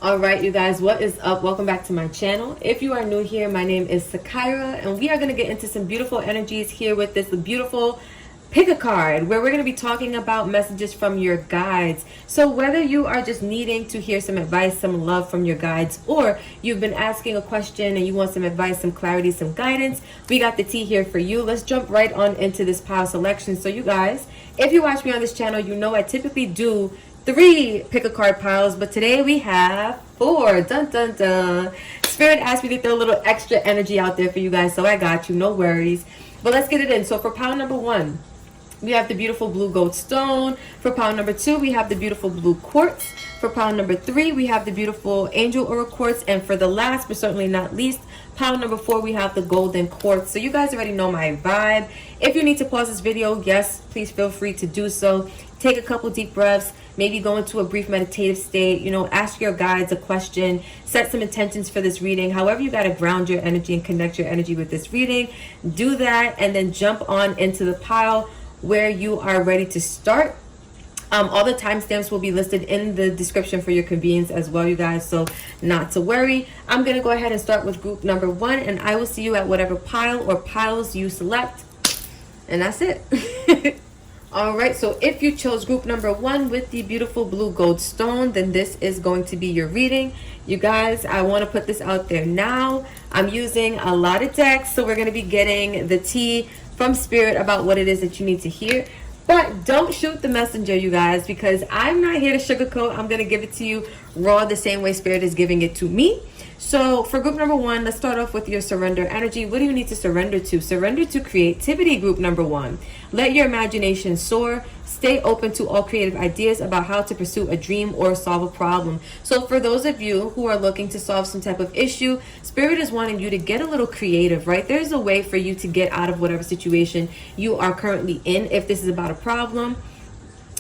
All right, you guys, what is up? Welcome back to my channel. If you are new here, my name is Sakaira, and we are going to get into some beautiful energies here with this beautiful pick a card, where we're going to be talking about messages from your guides. So whether you are just needing to hear some advice, some love from your guides, or you've been asking a question and you want some advice, some clarity, some guidance, we got the tea here for you. Let's jump right on into this pile selection. So you guys, if you watch me on this channel, you know I typically do 3 pick a card piles, but today we have 4. Dun dun dun. Spirit asked me to throw a little extra energy out there for you guys, so I got you, no worries. But let's get it in. So for pile number 1, we have the beautiful blue gold stone. For pile number 2, we have the beautiful blue quartz. For pile number 3, we have the beautiful angel aura quartz. And for the last but certainly not least, pile number 4, we have the golden quartz. So you guys already know my vibe. If you need to pause this video, yes, please feel free to do so. Take a couple deep breaths, maybe go into a brief meditative state, ask your guides a question, set some intentions for this reading. However you got to ground your energy and connect your energy with this reading, do that, and then jump on into the pile where you are ready to start. All the timestamps will be listed in the description for your convenience as well, you guys, so not to worry. I'm going to go ahead and start with group number 1, and I will see you at whatever pile or piles you select, and that's it. All right, so if you chose group number 1 with the beautiful blue gold stone, then this is going to be your reading. You guys, I want to put this out there now. I'm using a lot of decks, so we're going to be getting the tea from Spirit about what it is that you need to hear. But don't shoot the messenger, you guys, because I'm not here to sugarcoat. I'm going to give it to you raw, the same way Spirit is giving it to me. So for group number 1, let's start off with your surrender energy. What do you need to surrender to? Surrender to creativity, group number 1. Let your imagination soar. Stay open to all creative ideas about how to pursue a dream or solve a problem. So for those of you who are looking to solve some type of issue, Spirit is wanting you to get a little creative, right? There's a way for you to get out of whatever situation you are currently in. If this is about a problem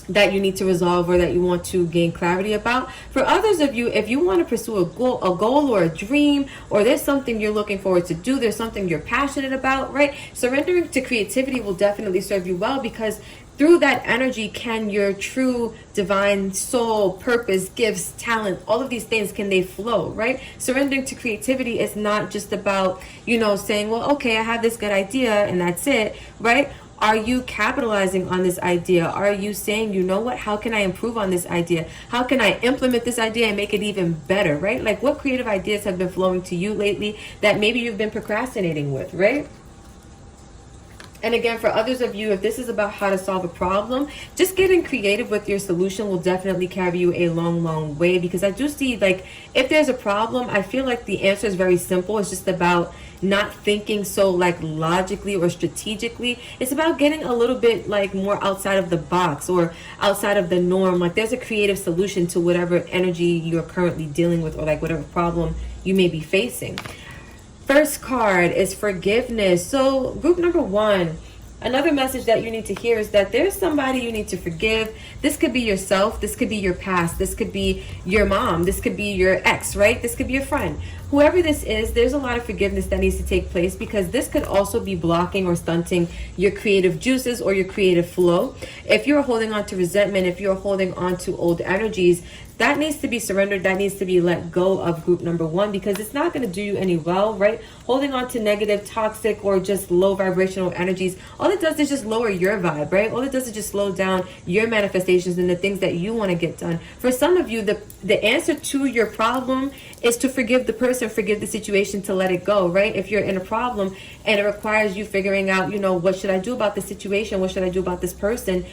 that you need to resolve or that you want to gain clarity about. For others of you, if you want to pursue a goal or a dream, or there's something you're looking forward to do, there's something you're passionate about, right? Surrendering to creativity will definitely serve you well, because through that energy can your true divine soul, purpose, gifts, talent, all of these things, can they flow, right? Surrendering to creativity is not just about, saying, well, okay, I have this good idea and that's it, right? Are you capitalizing on this idea? Are you saying, you know what, how can I improve on this idea? How can I implement this idea and make it even better, right? Like, what creative ideas have been flowing to you lately that maybe you've been procrastinating with, right? And again, for others of you, if this is about how to solve a problem, just getting creative with your solution will definitely carry you a long, long way. Because I do see, like, if there's a problem, I feel like the answer is very simple. It's just about not thinking so like logically or strategically. It's about getting a little bit like more outside of the box or outside of the norm. Like, there's a creative solution to whatever energy you're currently dealing with, or like whatever problem you may be facing. First card is forgiveness. So group number 1, another message that you need to hear is that there's somebody you need to forgive. This could be yourself. This could be your past. This could be your mom. This could be your ex, right? This could be your friend. Whoever this is, there's a lot of forgiveness that needs to take place, because this could also be blocking or stunting your creative juices or your creative flow. If you're holding on to resentment, if you're holding on to old energies, that needs to be surrendered. That needs to be let go of, group number 1, because it's not going to do you any well, right? Holding on to negative, toxic, or just low vibrational energies, all it does is just lower your vibe, right? All it does is just slow down your manifestations and the things that you want to get done. For some of you, the answer to your problem is to forgive the person, forgive the situation, to let it go, right? If you're in a problem and it requires you figuring out, what should I do about this situation? What should I do about this person?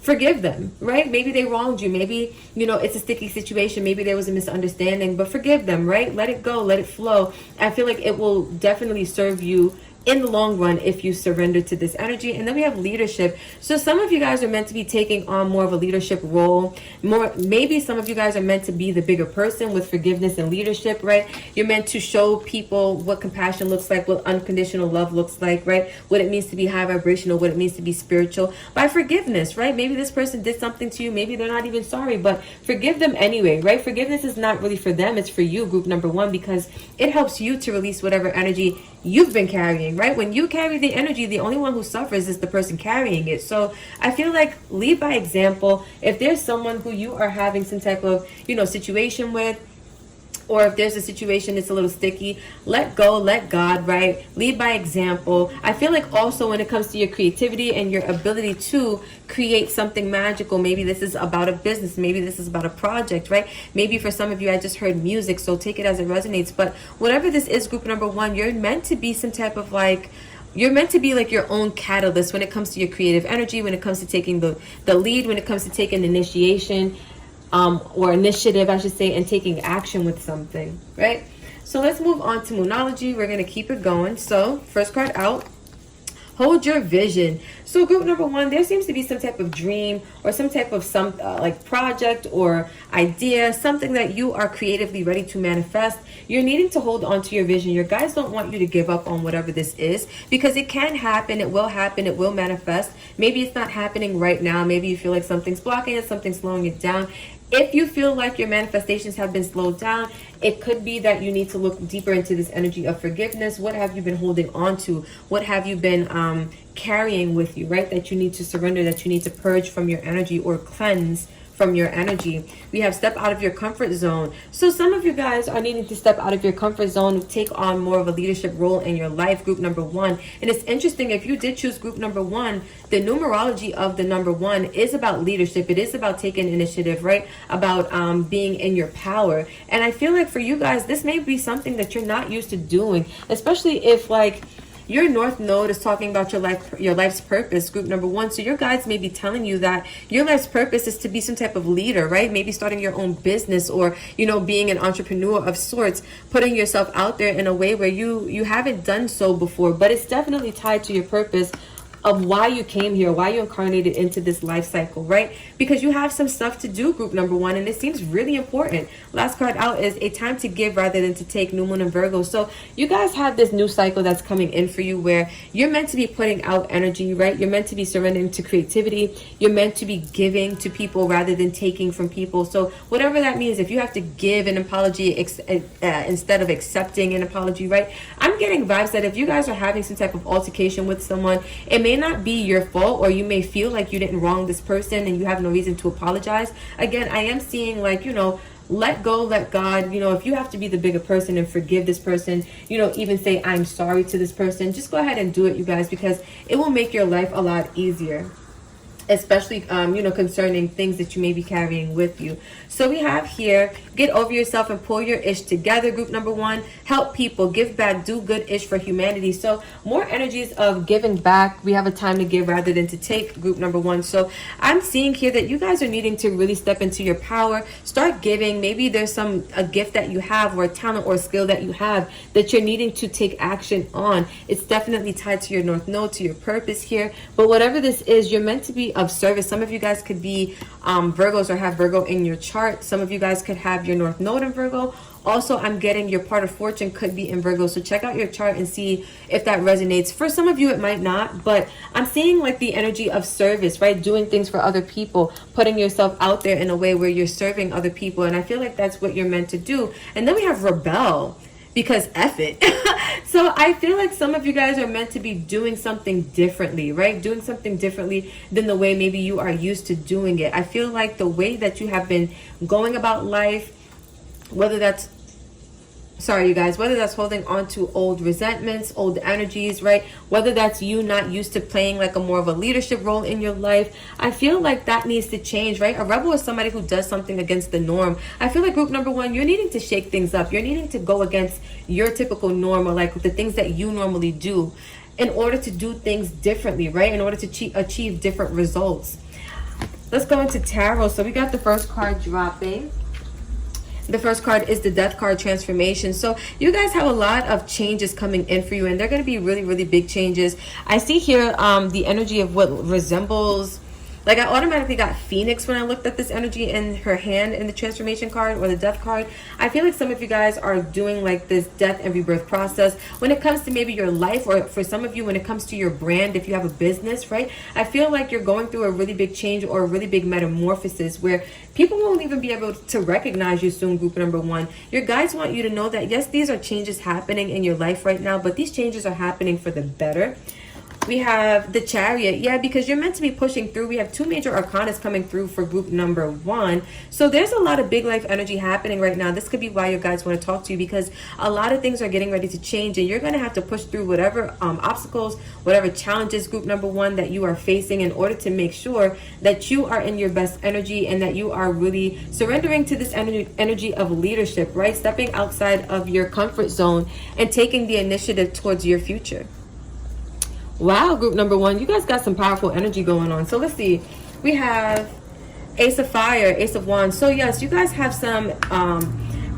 Forgive them, right? Maybe they wronged you. Maybe, it's a sticky situation. Maybe there was a misunderstanding, but forgive them, right? Let it go, let it flow. I feel like it will definitely serve you in the long run if you surrender to this energy. And then we have leadership. So some of you guys are meant to be taking on more of a leadership role. Maybe some of you guys are meant to be the bigger person with forgiveness and leadership, right? You're meant to show people what compassion looks like, what unconditional love looks like, right? What it means to be high vibrational, what it means to be spiritual by forgiveness, right? Maybe this person did something to you. Maybe they're not even sorry, but forgive them anyway, right? Forgiveness is not really for them. It's for you, group number 1, because it helps you to release whatever energy you've been carrying, right? When you carry the energy, the only one who suffers is the person carrying it. So I feel like lead by example. If there's someone who you are having some type of, situation with, or if there's a situation that's a little sticky, let go, let God, right? Lead by example. I feel like also when it comes to your creativity and your ability to create something magical, maybe this is about a business, maybe this is about a project, right? Maybe for some of you, I just heard music, so take it as it resonates. But whatever this is, group number one, you're meant to be some type of like, you're meant to be like your own catalyst when it comes to your creative energy, when it comes to taking the lead, when it comes to taking initiation, or initiative, I should say, and taking action with something, right? So let's move on to Moonology. We're going to keep it going. So first card out, hold your vision. So group number one, there seems to be some type of dream or some type of like project or idea, something that you are creatively ready to manifest. You're needing to hold on to your vision. Your guides don't want you to give up on whatever this is, because it can happen, it will manifest. Maybe it's not happening right now. Maybe you feel like something's blocking it, something's slowing it down. If you feel like your manifestations have been slowed down, it could be that you need to look deeper into this energy of forgiveness. What have you been holding on to? What have you been carrying with you, right? That you need to surrender, that you need to purge from your energy or cleanse from your energy. We have step out of your comfort zone. So some of you guys are needing to step out of your comfort zone, take on more of a leadership role in your life, group number one. And it's interesting, if you did choose group number one, the numerology of the number one is about leadership. It is about taking initiative, right? About being in your power. And I feel like for you guys, this may be something that you're not used to doing, especially if like your North Node is talking about your life's purpose, group number one. So your guides may be telling you that your life's purpose is to be some type of leader, right? Maybe starting your own business, or, you know, being an entrepreneur of sorts, putting yourself out there in a way where you haven't done so before. But it's definitely tied to your purpose of why you came here, why you incarnated into this life cycle, right? Because you have some stuff to do, group number one, and it seems really important. Last card out is a time to give rather than to take, New Moon and Virgo. So you guys have this new cycle that's coming in for you where you're meant to be putting out energy, right? You're meant to be surrendering to creativity. You're meant to be giving to people rather than taking from people. So whatever that means, if you have to give an apology instead of accepting an apology, right? I'm getting vibes that if you guys are having some type of altercation with someone, it may not be your fault, or you may feel like you didn't wrong this person and you have no reason to apologize. Again, I am seeing like, you know, let go, let God, you know, if you have to be the bigger person and forgive this person, you know, even say I'm sorry to this person, just go ahead and do it, you guys, because it will make your life a lot easier, especially you know, concerning things that you may be carrying with you. So we have here, get over yourself and pull your ish together, group number one. Help people, give back, do good ish for humanity. So more energies of giving back. We have a time to give rather than to take, group number one. So I'm seeing here that you guys are needing to really step into your power, start giving. Maybe there's a gift that you have, or a talent or a skill that you have that you're needing to take action on. It's definitely tied to your North Node, to your purpose here. But whatever this is, you're meant to be of service. Some of you guys could be Virgos or have Virgo in your chart. Some of you guys could have your North Node in Virgo. Also, I'm getting your part of fortune could be in Virgo. So check out your chart and see if that resonates. For some of you, it might not, but I'm seeing like the energy of service, right? Doing things for other people, putting yourself out there in a way where you're serving other people. And I feel like that's what you're meant to do. And then we have rebel, because F it. So I feel like some of you guys are meant to be doing something differently, right? Doing something differently than the way maybe you are used to doing it. I feel like the way that you have been going about life, whether that's whether that's holding on to old resentments, old energies, right? Whether that's you not used to playing like a more of a leadership role in your life, I feel like that needs to change, right? A rebel is somebody who does something against the norm. I feel like group number one, you're needing to shake things up. You're needing to go against your typical norm, or like the things that you normally do, in order to do things differently, right? In order to achieve different results. Let's go into tarot. So we got the first card dropping. The first card is the Death card, transformation. So you guys have a lot of changes coming in for you, and they're going to be really, really big changes. I see here the energy of what resembles, like I automatically got Phoenix when I looked at this energy in her hand in the transformation card or the Death card. I feel like some of you guys are doing like this death and rebirth process when it comes to maybe your life, or for some of you when it comes to your brand, if you have a business, right? I feel like you're going through a really big change or a really big metamorphosis where people won't even be able to recognize you soon, group number one. Your guides want you to know that yes, these are changes happening in your life right now, but these changes are happening for the better. We have the Chariot. Yeah, because you're meant to be pushing through. We have 2 major arcanas coming through for group number 1. So there's a lot of big life energy happening right now. This could be why your guides want to talk to you, because a lot of things are getting ready to change, and you're going to have to push through whatever obstacles, whatever challenges, group number 1, that you are facing, in order to make sure that you are in your best energy and that you are really surrendering to this energy of leadership, right? Stepping outside of your comfort zone and taking the initiative towards your future. Wow, group number 1, you guys got some powerful energy going on. So let's see. We have Ace of Fire, Ace of Wands. So yes, you guys have some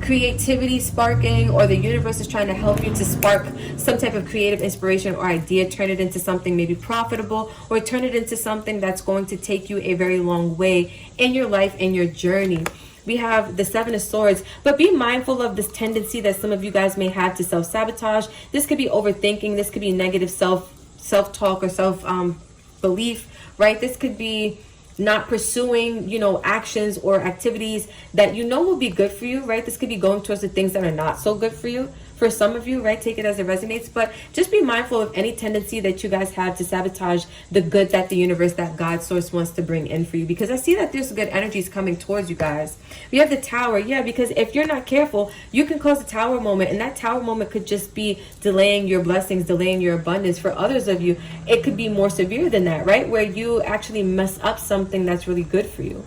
creativity sparking, or the universe is trying to help you to spark some type of creative inspiration or idea, turn it into something maybe profitable, or turn it into something that's going to take you a very long way in your life, in your journey. We have the 7 of Swords, but be mindful of this tendency that some of you guys may have to self-sabotage. This could be overthinking. This could be negative self-talk or self-belief, right? This could be not pursuing, actions or activities that will be good for you, right? This could be going towards the things that are not so good for you. For some of you, right? Take it as it resonates, but just be mindful of any tendency that you guys have to sabotage the good that the universe, that God source wants to bring in for you, because I see that there's good energies coming towards you guys. We have the Tower. Yeah, because if you're not careful, you can cause a Tower moment, and that Tower moment could just be delaying your blessings, delaying your abundance. For others of you, it could be more severe than that, right? Where you actually mess up something that's really good for you.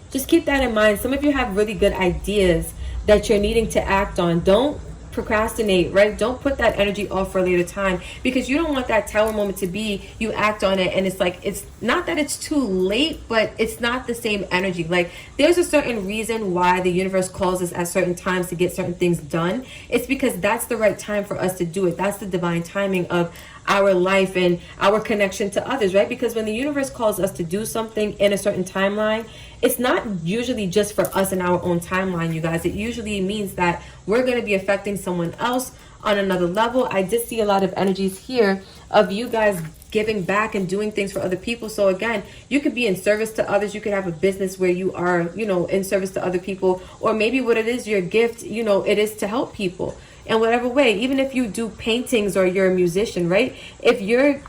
Just keep that in mind. Some of you have really good ideas that you're needing to act on. Don't procrastinate, right? Don't put that energy off for a later time, because you don't want that Tower moment to be you act on it and it's like, it's not that it's too late, but it's not the same energy. Like, there's a certain reason why the universe calls us at certain times to get certain things done. It's because that's the right time for us to do it. That's the divine timing of our life and our connection to others, right? Because when the universe calls us to do something in a certain timeline, it's not usually just for us in our own timeline, you guys. It usually means that we're going to be affecting someone else on another level. I did see a lot of energies here of you guys giving back and doing things for other people. So again, you could be in service to others. You could have a business where you are, in service to other people, or maybe what it is, your gift, it is to help people in whatever way. Even if you do paintings or you're a musician, right? If you're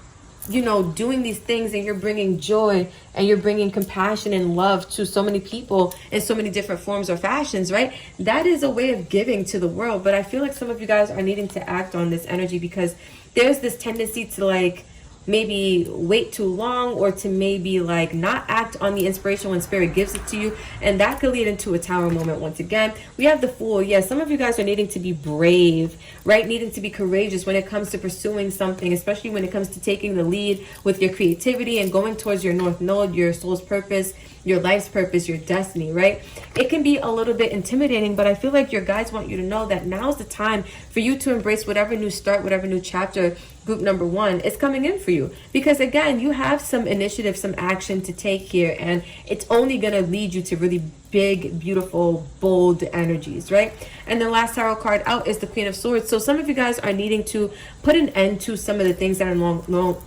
doing these things and you're bringing joy and you're bringing compassion and love to so many people in so many different forms or fashions, right? That is a way of giving to the world. But I feel like some of you guys are needing to act on this energy, because there's this tendency to maybe wait too long, or to maybe not act on the inspiration when spirit gives it to you, and that could lead into a Tower moment. Once again, we have the Fool. Yes, some of you guys are needing to be brave, right? Needing to be courageous when it comes to pursuing something, especially when it comes to taking the lead with your creativity and going towards your North Node, your soul's purpose, your life's purpose, your destiny, right? It can be a little bit intimidating, but I feel like your guides want you to know that now's the time for you to embrace whatever new start, whatever new chapter group number 1 is coming in for you. Because again, you have some initiative, some action to take here, and it's only going to lead you to really big, beautiful, bold energies, right? And the last tarot card out is the Queen of Swords. So some of you guys are needing to put an end to some of the things that are no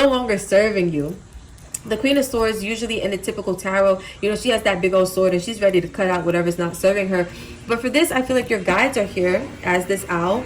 longer serving you. The Queen of Swords, usually in the typical tarot, she has that big old sword and she's ready to cut out whatever's not serving her. But for this, I feel like your guides are here as this owl.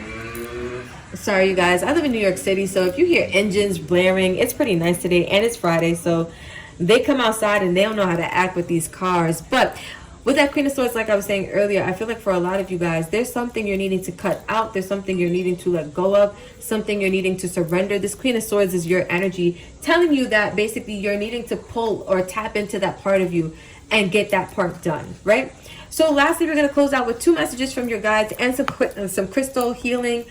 Sorry, you guys. I live in New York City, so if you hear engines blaring, it's pretty nice today, and it's Friday, so they come outside and they don't know how to act with these cars. But with that Queen of Swords, like I was saying earlier, I feel like for a lot of you guys, there's something you're needing to cut out. There's something you're needing to let go of, something you're needing to surrender. This Queen of Swords is your energy telling you that basically you're needing to pull or tap into that part of you and get that part done, right? So lastly, we're going to close out with 2 messages from your guides and some crystal healing.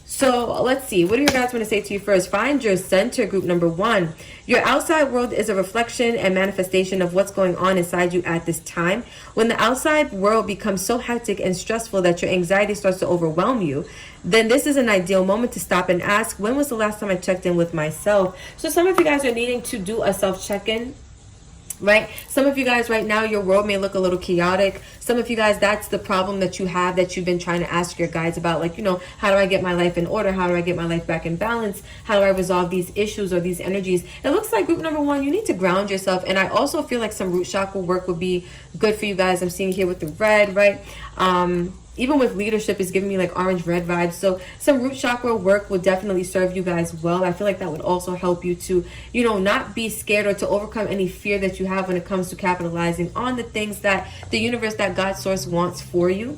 So let's see, what do your guys want to say to you first? Find your center, group number 1. Your outside world is a reflection and manifestation of what's going on inside you at this time. When the outside world becomes so hectic and stressful that your anxiety starts to overwhelm you, then this is an ideal moment to stop and ask, when was the last time I checked in with myself? So some of you guys are needing to do a self-check-in, right? Some of you guys right now, your world may look a little chaotic. Some of you guys, that's the problem that you have, that you've been trying to ask your guides about, how do I get my life in order? How do I get my life back in balance? How do I resolve these issues or these energies? It looks like group number 1, you need to ground yourself. And I also feel like some root chakra work would be good for you guys. I'm seeing here with the red, right? even with leadership, is giving me like orange red vibes. So some root chakra work would definitely serve you guys well. I feel like that would also help you to, you know, not be scared or to overcome any fear that you have when it comes to capitalizing on the things that the universe, that God source wants for you.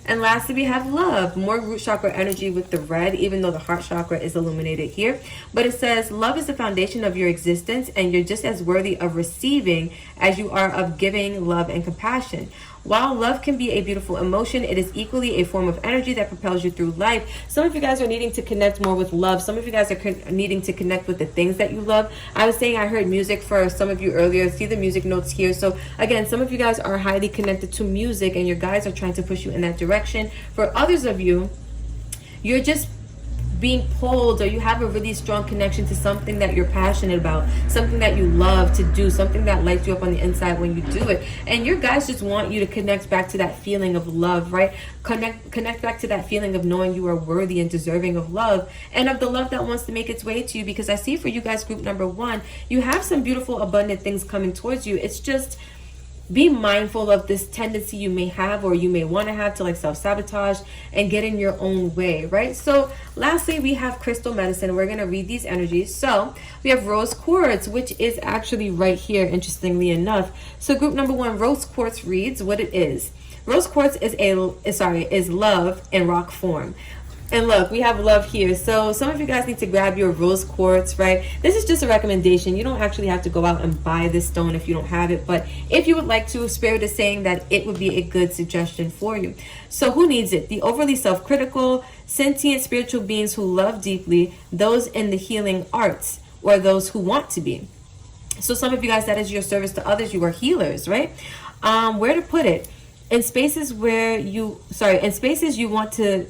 And lastly, we have love. More root chakra energy with the red, even though the heart chakra is illuminated here. But it says, love is the foundation of your existence, and you're just as worthy of receiving as you are of giving love and compassion. While love can be a beautiful emotion, it is equally a form of energy that propels you through life. Some of you guys are needing to connect more with love. Some of you guys are needing to connect with the things that you love. I was saying I heard music for some of you earlier. See the music notes here. So again, some of you guys are highly connected to music, and your guides are trying to push you in that direction. For others of you, you're just being pulled, or you have a really strong connection to something that you're passionate about, something that you love to do, something that lights you up on the inside when you do it. And your guys just want you to connect back to that feeling of love, right? Connect back to that feeling of knowing you are worthy and deserving of love, and of the love that wants to make its way to you. Because I see for you guys, group number one, you have some beautiful, abundant things coming towards you. It's just, be mindful of this tendency you may have, or you may want to have, to like self-sabotage and get in your own way, right? So lastly, we have crystal medicine. We're going to read these energies. So we have rose quartz, which is actually right here, interestingly enough. So group number one, rose quartz reads what it is. Rose quartz is love in rock form. And look, we have love here. So some of you guys need to grab your rose quartz, right? This is just a recommendation. You don't actually have to go out and buy this stone if you don't have it. But if you would like to, Spirit is saying that it would be a good suggestion for you. So who needs it? The overly self-critical, sentient spiritual beings who love deeply, those in the healing arts, or those who want to be. So some of you guys, that is your service to others. You are healers, right? Where to put it? In spaces where you want to,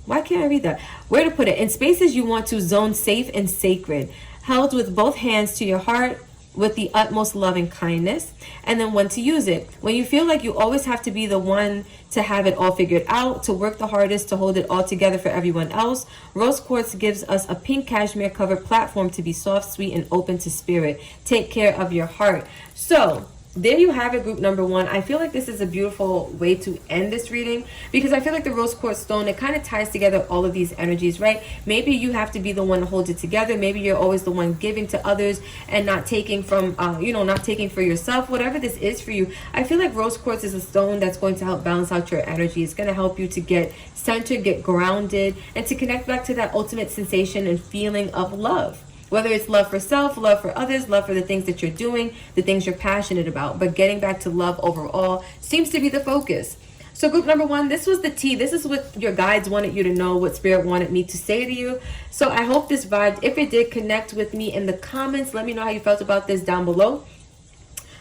why can't I read that? Where to put it? In spaces you want to zone safe and sacred, held with both hands to your heart with the utmost love and kindness, and then when to use it. When you feel like you always have to be the one to have it all figured out, to work the hardest, to hold it all together for everyone else, rose quartz gives us a pink cashmere covered platform to be soft, sweet, and open to spirit. Take care of your heart. So there you have it, group number one. I feel like this is a beautiful way to end this reading, because I feel like the rose quartz stone, it kind of ties together all of these energies, right? Maybe you have to be the one to hold it together. Maybe you're always the one giving to others and not taking from, not taking for yourself. Whatever this is for you, I feel like rose quartz is a stone that's going to help balance out your energy. It's going to help you to get centered, get grounded, and to connect back to that ultimate sensation and feeling of love. Whether it's love for self, love for others, love for the things that you're doing, the things you're passionate about. But getting back to love overall seems to be the focus. So group number one, this was the tea. This is what your guides wanted you to know, what Spirit wanted me to say to you. So I hope this vibed. If it did, connect with me in the comments. Let me know how you felt about this down below.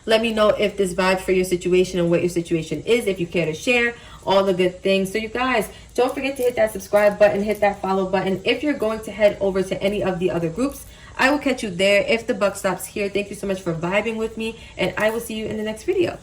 Let me know if this vibed for your situation and what your situation is, if you care to share all the good things. So you guys, don't forget to hit that subscribe button, hit that follow button. If you're going to head over to any of the other groups, I will catch you there if the buck stops here. Thank you so much for vibing with me, and I will see you in the next video.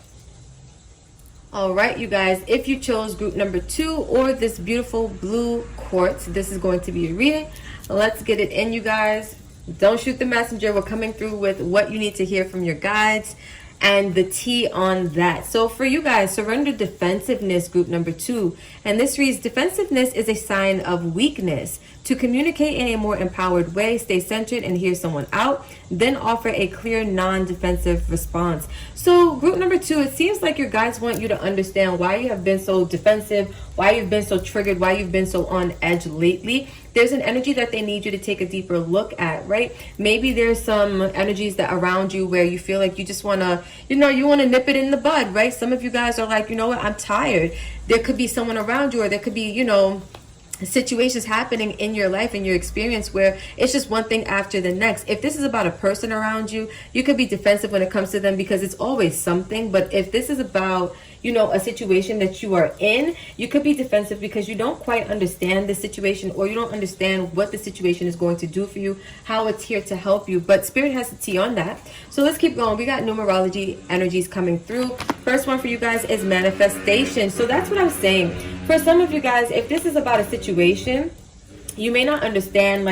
All right, you guys, if you chose group number two or this beautiful blue quartz, this is going to be a reading. Let's get it in, you guys. Don't shoot the messenger. We're coming through with what you need to hear from your guides and the tea on that. So for you guys, surrender defensiveness, group number two. And this reads, defensiveness is a sign of weakness. To communicate in a more empowered way, stay centered and hear someone out, then offer a clear, non-defensive response. So group number two, it seems like your guides want you to understand why you have been so defensive, why you've been so triggered, why you've been so on edge lately. There's an energy that they need you to take a deeper look at, right? Maybe there's some energies that around you where you feel like you just want to, you want to nip it in the bud, right? Some of you guys are like, you know what, I'm tired. There could be someone around you, or there could be, situations happening in your life and your experience where it's just one thing after the next. If this is about a person around you, you could be defensive when it comes to them because it's always something. But if this is about, a situation that you are in, you could be defensive because you don't quite understand the situation, or you don't understand what the situation is going to do for you, how it's here to help you. But Spirit has the tea on that. So let's keep going. We got numerology energies coming through. First one for you guys is manifestation. So that's what I'm saying. For some of you guys, if this is about a situation, you may not understand,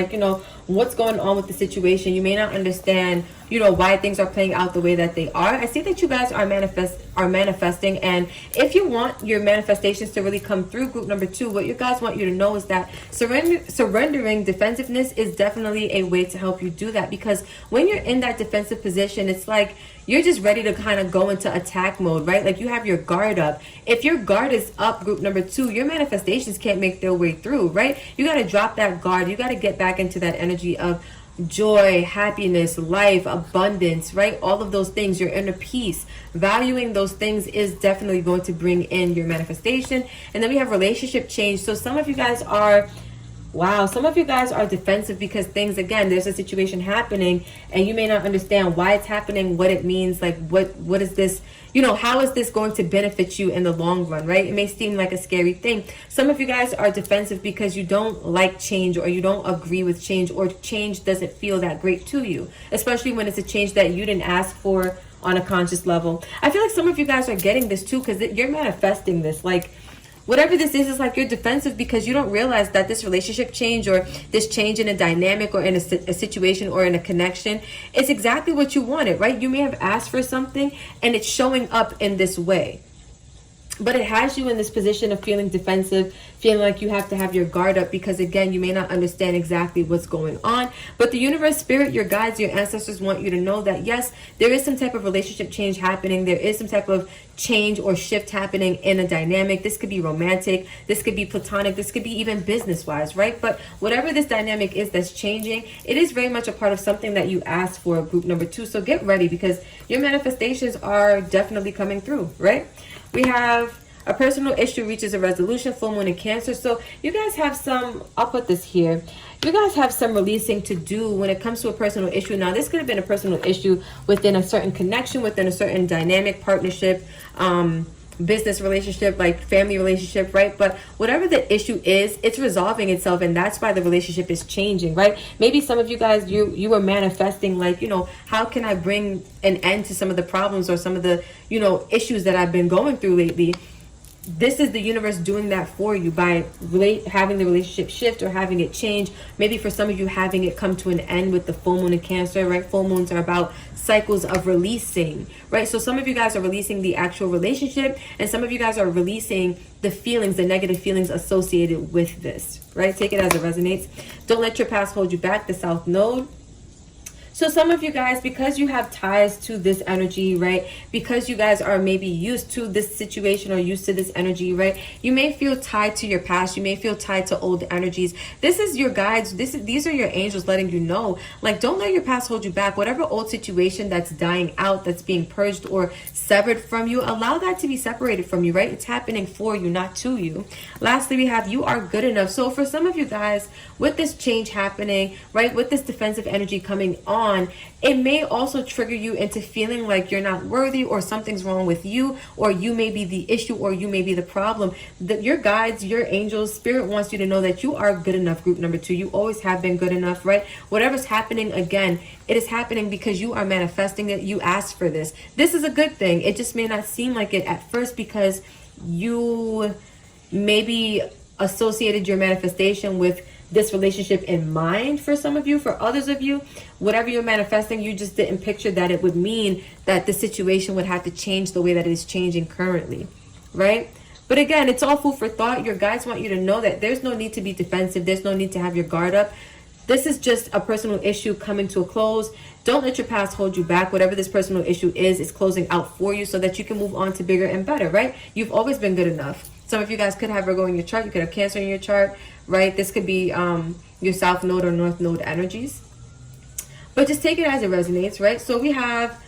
what's going on with the situation. You may not understand, why things are playing out the way that they are. I see that you guys are manifesting, and if you want your manifestations to really come through, group number 2, what you guys want you to know is that surrendering defensiveness is definitely a way to help you do that, because when you're in that defensive position, it's like you're just ready to kind of go into attack mode, right? Like you have your guard up. If your guard is up, group number 2, your manifestations can't make their way through, right? You got to drop that guard. You got to get back into that energy of joy, happiness, life, abundance, right? All of those things, your inner peace, valuing those things is definitely going to bring in your manifestation. And then we have relationship change. So some of you guys are defensive because things, again, there's a situation happening and you may not understand why it's happening, what it means, like what is this, how is this going to benefit you in the long run, right? It may seem like a scary thing. Some of you guys are defensive because you don't like change, or you don't agree with change, or change doesn't feel that great to you, especially when it's a change that you didn't ask for on a conscious level. I feel like some of you guys are getting this too, because you're manifesting this, like whatever this is like you're defensive because you don't realize that this relationship change, or this change in a dynamic, or in a situation, or in a connection is exactly what you wanted, right? You may have asked for something and it's showing up in this way, but it has you in this position of feeling defensive, feeling like you have to have your guard up because, again, you may not understand exactly what's going on. But the universe, spirit, your guides, your ancestors want you to know that, yes, there is some type of relationship change happening. There is some type of change or shift happening in a dynamic. This could be romantic. This could be platonic. This could be even business-wise, right? But whatever this dynamic is that's changing, it is very much a part of something that you asked for, group number 2. So get ready, because your manifestations are definitely coming through, right? We have a personal issue reaches a resolution, full moon in Cancer. So you guys have some, I'll put this here. You guys have some releasing to do when it comes to a personal issue. Now, this could have been a personal issue within a certain connection, within a certain dynamic, partnership, business relationship, like family relationship, right? But whatever the issue is, it's resolving itself, and that's why the relationship is changing, right? Maybe some of you guys, you were manifesting, like, how can I bring an end to some of the problems or some of the, issues that I've been going through lately. This is the universe doing that for you by having the relationship shift or having it change. Maybe for some of you, having it come to an end with the full moon in Cancer, right? Full moons are about cycles of releasing, right? So some of you guys are releasing the actual relationship, and some of you guys are releasing the feelings, the negative feelings associated with this, right? Take it as it resonates. Don't let your past hold you back, the South Node. So some of you guys, because you have ties to this energy, right? Because you guys are maybe used to this situation or used to this energy, right? You may feel tied to your past. You may feel tied to old energies. This is your guides. These are your angels letting you know, like, don't let your past hold you back. Whatever old situation that's dying out, that's being purged or severed from you, allow that to be separated from you, right? It's happening for you, not to you. Lastly, we have you are good enough. So for some of you guys, with this change happening, right, with this defensive energy coming on, it may also trigger you into feeling like you're not worthy, or something's wrong with you, or you may be the issue, or you may be the problem. That your guides, your angels, spirit wants you to know that you are good enough, group number 2. You always have been good enough, right? Whatever's happening, again, it is happening because you are manifesting it. You asked for this. This is a good thing. It just may not seem like it at first because you maybe associated your manifestation with this relationship in mind. For some of you, for others of you, whatever you're manifesting, you just didn't picture that it would mean that the situation would have to change the way that it is changing currently, right? But again, it's all food for thought. Your guides want you to know that there's no need to be defensive. There's no need to have your guard up. This is just a personal issue coming to a close. Don't let your past hold you back. Whatever this personal issue is closing out for you so that you can move on to bigger and better, right? You've always been good enough. Some of you guys could have Virgo in your chart. You could have Cancer in your chart, right? This could be your South Node or North Node energies. But just take it as it resonates, right? So we have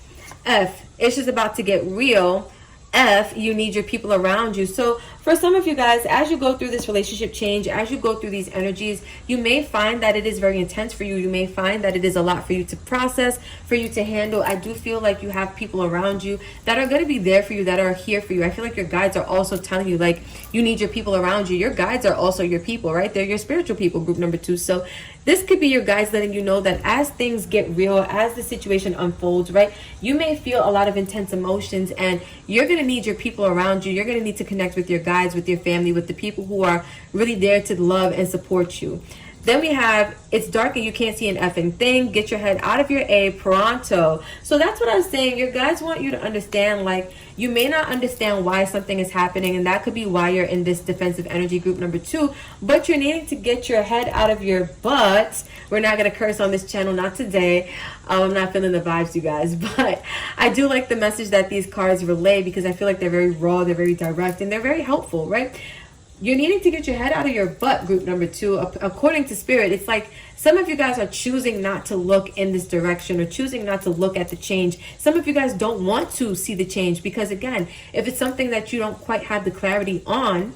F. It's just about to get real. F, you need your people around you. So for some of you guys, as you go through this relationship change, as you go through these energies, you may find that it is very intense for you. You may find that it is a lot for you to process, for you to handle. I do feel like you have people around you that are going to be there for you, that are here for you. I feel like your guides are also telling you, like, you need your people around you. Your guides are also your people, right? They're your spiritual people, group number 2. So this could be your guides letting you know that as things get real, as the situation unfolds, right, you may feel a lot of intense emotions, and you're going to need your people around you. You're going to need to connect with your guides, with your family, with the people who are really there to love and support you. Then we have, it's dark and you can't see an effing thing. Get your head out of your A pronto. So that's what I was saying. Your guides want you to understand, like, you may not understand why something is happening, and that could be why you're in this defensive energy group number 2, but you're needing to get your head out of your butt. We're not going to curse on this channel, not today. I'm not feeling the vibes, you guys, but I do like the message that these cards relay, because I feel like they're very raw, they're very direct, and they're very helpful, right? You're needing to get your head out of your butt, group number 2. According to Spirit, it's like some of you guys are choosing not to look in this direction, or choosing not to look at the change. Some of you guys don't want to see the change because, again, if it's something that you don't quite have the clarity on,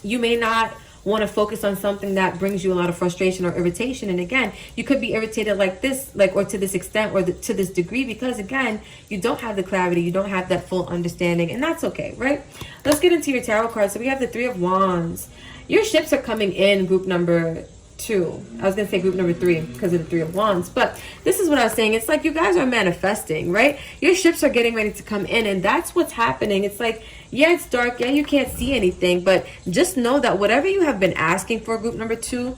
you may not want to focus on something that brings you a lot of frustration or irritation. And again, you could be irritated like this, like, or to this extent, or to this degree, because again, you don't have the clarity, you don't have that full understanding, and that's okay, right? Let's get into your tarot cards. So we have the 3 of Wands. Your ships are coming in, group number 2. I was gonna say group number 3 because of the 3 of Wands, but this is what I was saying. It's like you guys are manifesting, right? Your ships are getting ready to come in, and that's what's happening. It's like, yeah, it's dark, yeah, you can't see anything, but just know that whatever you have been asking for, group number 2,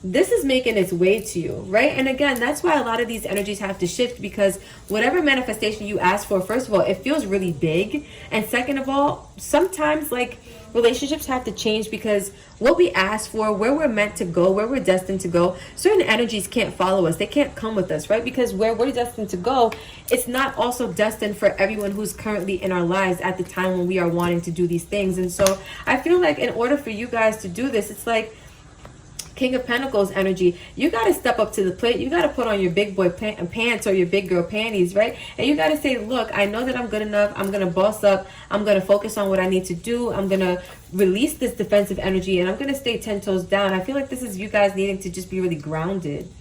this is making its way to you, right? And again, that's why a lot of these energies have to shift, because whatever manifestation you ask for, first of all, it feels really big, and second of all, sometimes, like, relationships have to change, because what we ask for, where we're meant to go, where we're destined to go, certain energies can't follow us. They can't come with us, right? Because where we're destined to go, it's not also destined for everyone who's currently in our lives at the time when we are wanting to do these things. And so I feel like in order for you guys to do this, it's like King of Pentacles energy. You got to step up to the plate. You got to put on your big boy pants or your big girl panties, right? And you got to say, look, I know that I'm good enough. I'm going to boss up. I'm going to focus on what I need to do. I'm going to release this defensive energy, and I'm going to stay 10 toes down. I feel like this is you guys needing to just be really grounded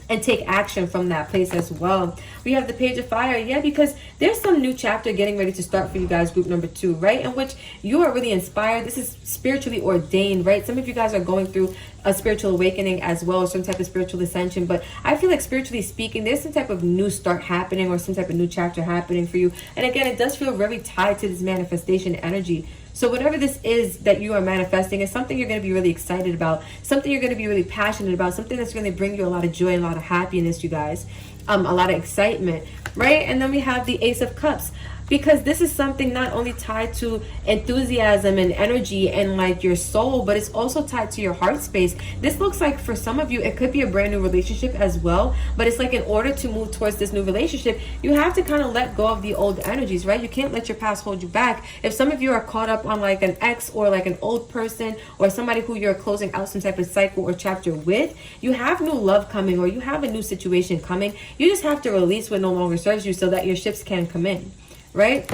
and take action from that place as well. We have the Page of Fire, yeah, because there's some new chapter getting ready to start for you guys, group number 2, right? In which you are really inspired. This is spiritually ordained, right? Some of you guys are going through a spiritual awakening as well, or some type of spiritual ascension, but I feel like spiritually speaking, there's some type of new start happening, or some type of new chapter happening for you. And again, it does feel very tied to this manifestation energy. So whatever this is that you are manifesting is something you're going to be really excited about, something you're going to be really passionate about, something that's going to bring you a lot of joy and a lot of happiness, you guys, a lot of excitement, right? And then we have the Ace of Cups, because this is something not only tied to enthusiasm and energy and like your soul, but it's also tied to your heart space. This looks like for some of you, it could be a brand new relationship as well, but it's like in order to move towards this new relationship, you have to kind of let go of the old energies, right? You can't let your past hold you back. If some of you are caught up on like an ex or like an old person or somebody who you're closing out some type of cycle or chapter with, you have new love coming, or you have a new situation coming. You just have to release what no longer serves you so that your ships can come in. Right?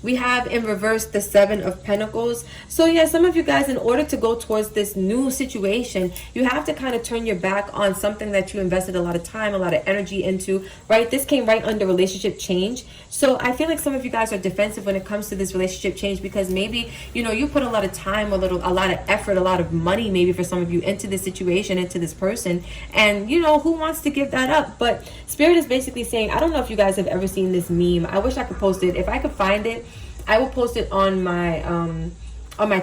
We have in reverse the 7 of Pentacles. So yeah, some of you guys, in order to go towards this new situation, you have to kind of turn your back on something that you invested a lot of time, a lot of energy into, right? This came right under relationship change. So I feel like some of you guys are defensive when it comes to this relationship change, because maybe, you know, you put a lot of time, a lot of effort, a lot of money, maybe for some of you, into this situation, into this person. And you know, who wants to give that up? But Spirit is basically saying, I don't know if you guys have ever seen this meme. I wish I could post it. If I could find it, I will post it on my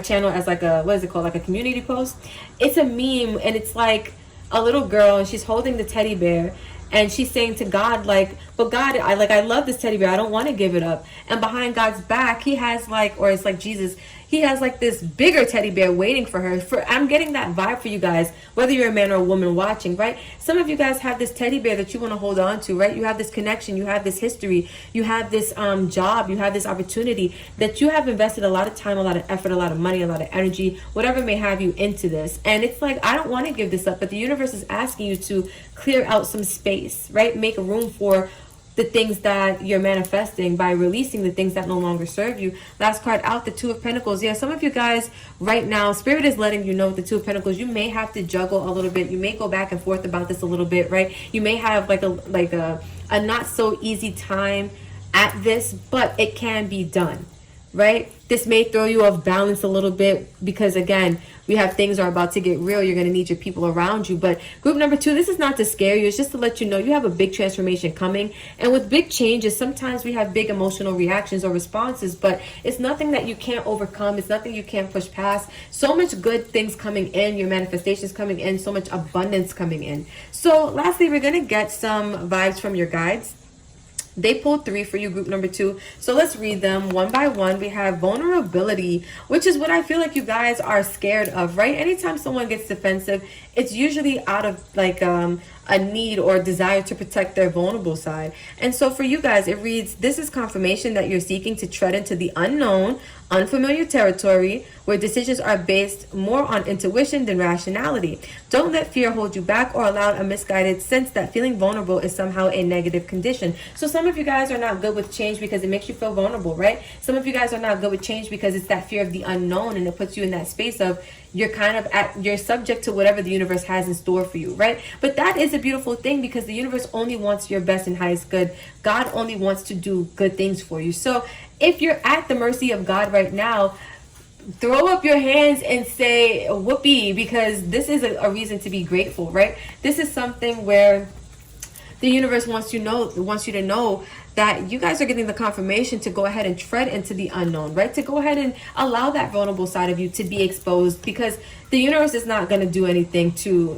channel as like a, what is it called, like a community post. It's a meme, and it's like a little girl, and she's holding the teddy bear, and she's saying to God, like, but God, I love this teddy bear, I don't want to give it up. And behind God's back, he has like, or it's like Jesus, he has like this bigger teddy bear waiting for her. I'm getting that vibe for you guys, whether you're a man or a woman watching, right? Some of you guys have this teddy bear that you want to hold on to, right? You have this connection, you have this history, you have this job, you have this opportunity that you have invested a lot of time, a lot of effort, a lot of money, a lot of energy, whatever may have you into this. And it's like, I don't want to give this up, but the universe is asking you to clear out some space, right? Make room for the things that you're manifesting by releasing the things that no longer serve you. Last card out, the 2 of Pentacles. Yeah, some of you guys right now, Spirit is letting you know with the 2 of Pentacles, you may have to juggle a little bit. You may go back and forth about this a little bit, right? You may have like a not so easy time at this, but it can be done, right? This may throw you off balance a little bit because, again, we have things are about to get real. You're going to need your people around you. But group number 2, this is not to scare you. It's just to let you know you have a big transformation coming. And with big changes, sometimes we have big emotional reactions or responses, but it's nothing that you can't overcome. It's nothing you can't push past. So much good things coming in, your manifestations coming in, so much abundance coming in. So lastly, we're going to get some vibes from your guides. They pulled 3 for you, group number 2. So let's read them one by one. We have vulnerability, which is what I feel like you guys are scared of, right? Anytime someone gets defensive, it's usually out of like a need or desire to protect their vulnerable side. And so for you guys, it reads, this is confirmation that you're seeking to tread into the unknown, unfamiliar territory where decisions are based more on intuition than rationality. Don't let fear hold you back or allow a misguided sense that feeling vulnerable is somehow a negative condition. So some of you guys are not good with change because it makes you feel vulnerable, right? Some of you guys are not good with change because it's that fear of the unknown, and it puts you in that space of you're subject to whatever the universe has in store for you, right? But that is a beautiful thing because the universe only wants your best and highest good. God only wants to do good things for you. So if you're at the mercy of God right now, throw up your hands and say whoopee, because this is a reason to be grateful, right? This is something where the universe wants you to know that you guys are getting the confirmation to go ahead and tread into the unknown, right? To go ahead and allow that vulnerable side of you to be exposed, because the universe is not going to do anything to,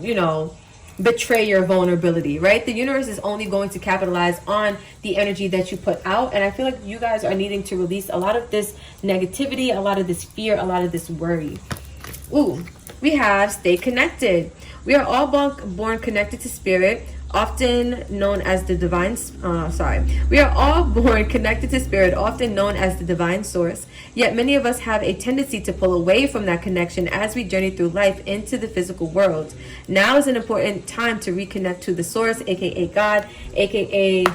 betray your vulnerability, right? The universe is only going to capitalize on the energy that you put out. And I feel like you guys are needing to release a lot of this negativity, a lot of this fear, a lot of this worry. Ooh, we have stay connected. We are all born connected to spirit, often known as the divine, we are all born connected to spirit, often known as the divine source. Yet many of us have a tendency to pull away from that connection as we journey through life into the physical world. Now is an important time to reconnect to the source, aka God, aka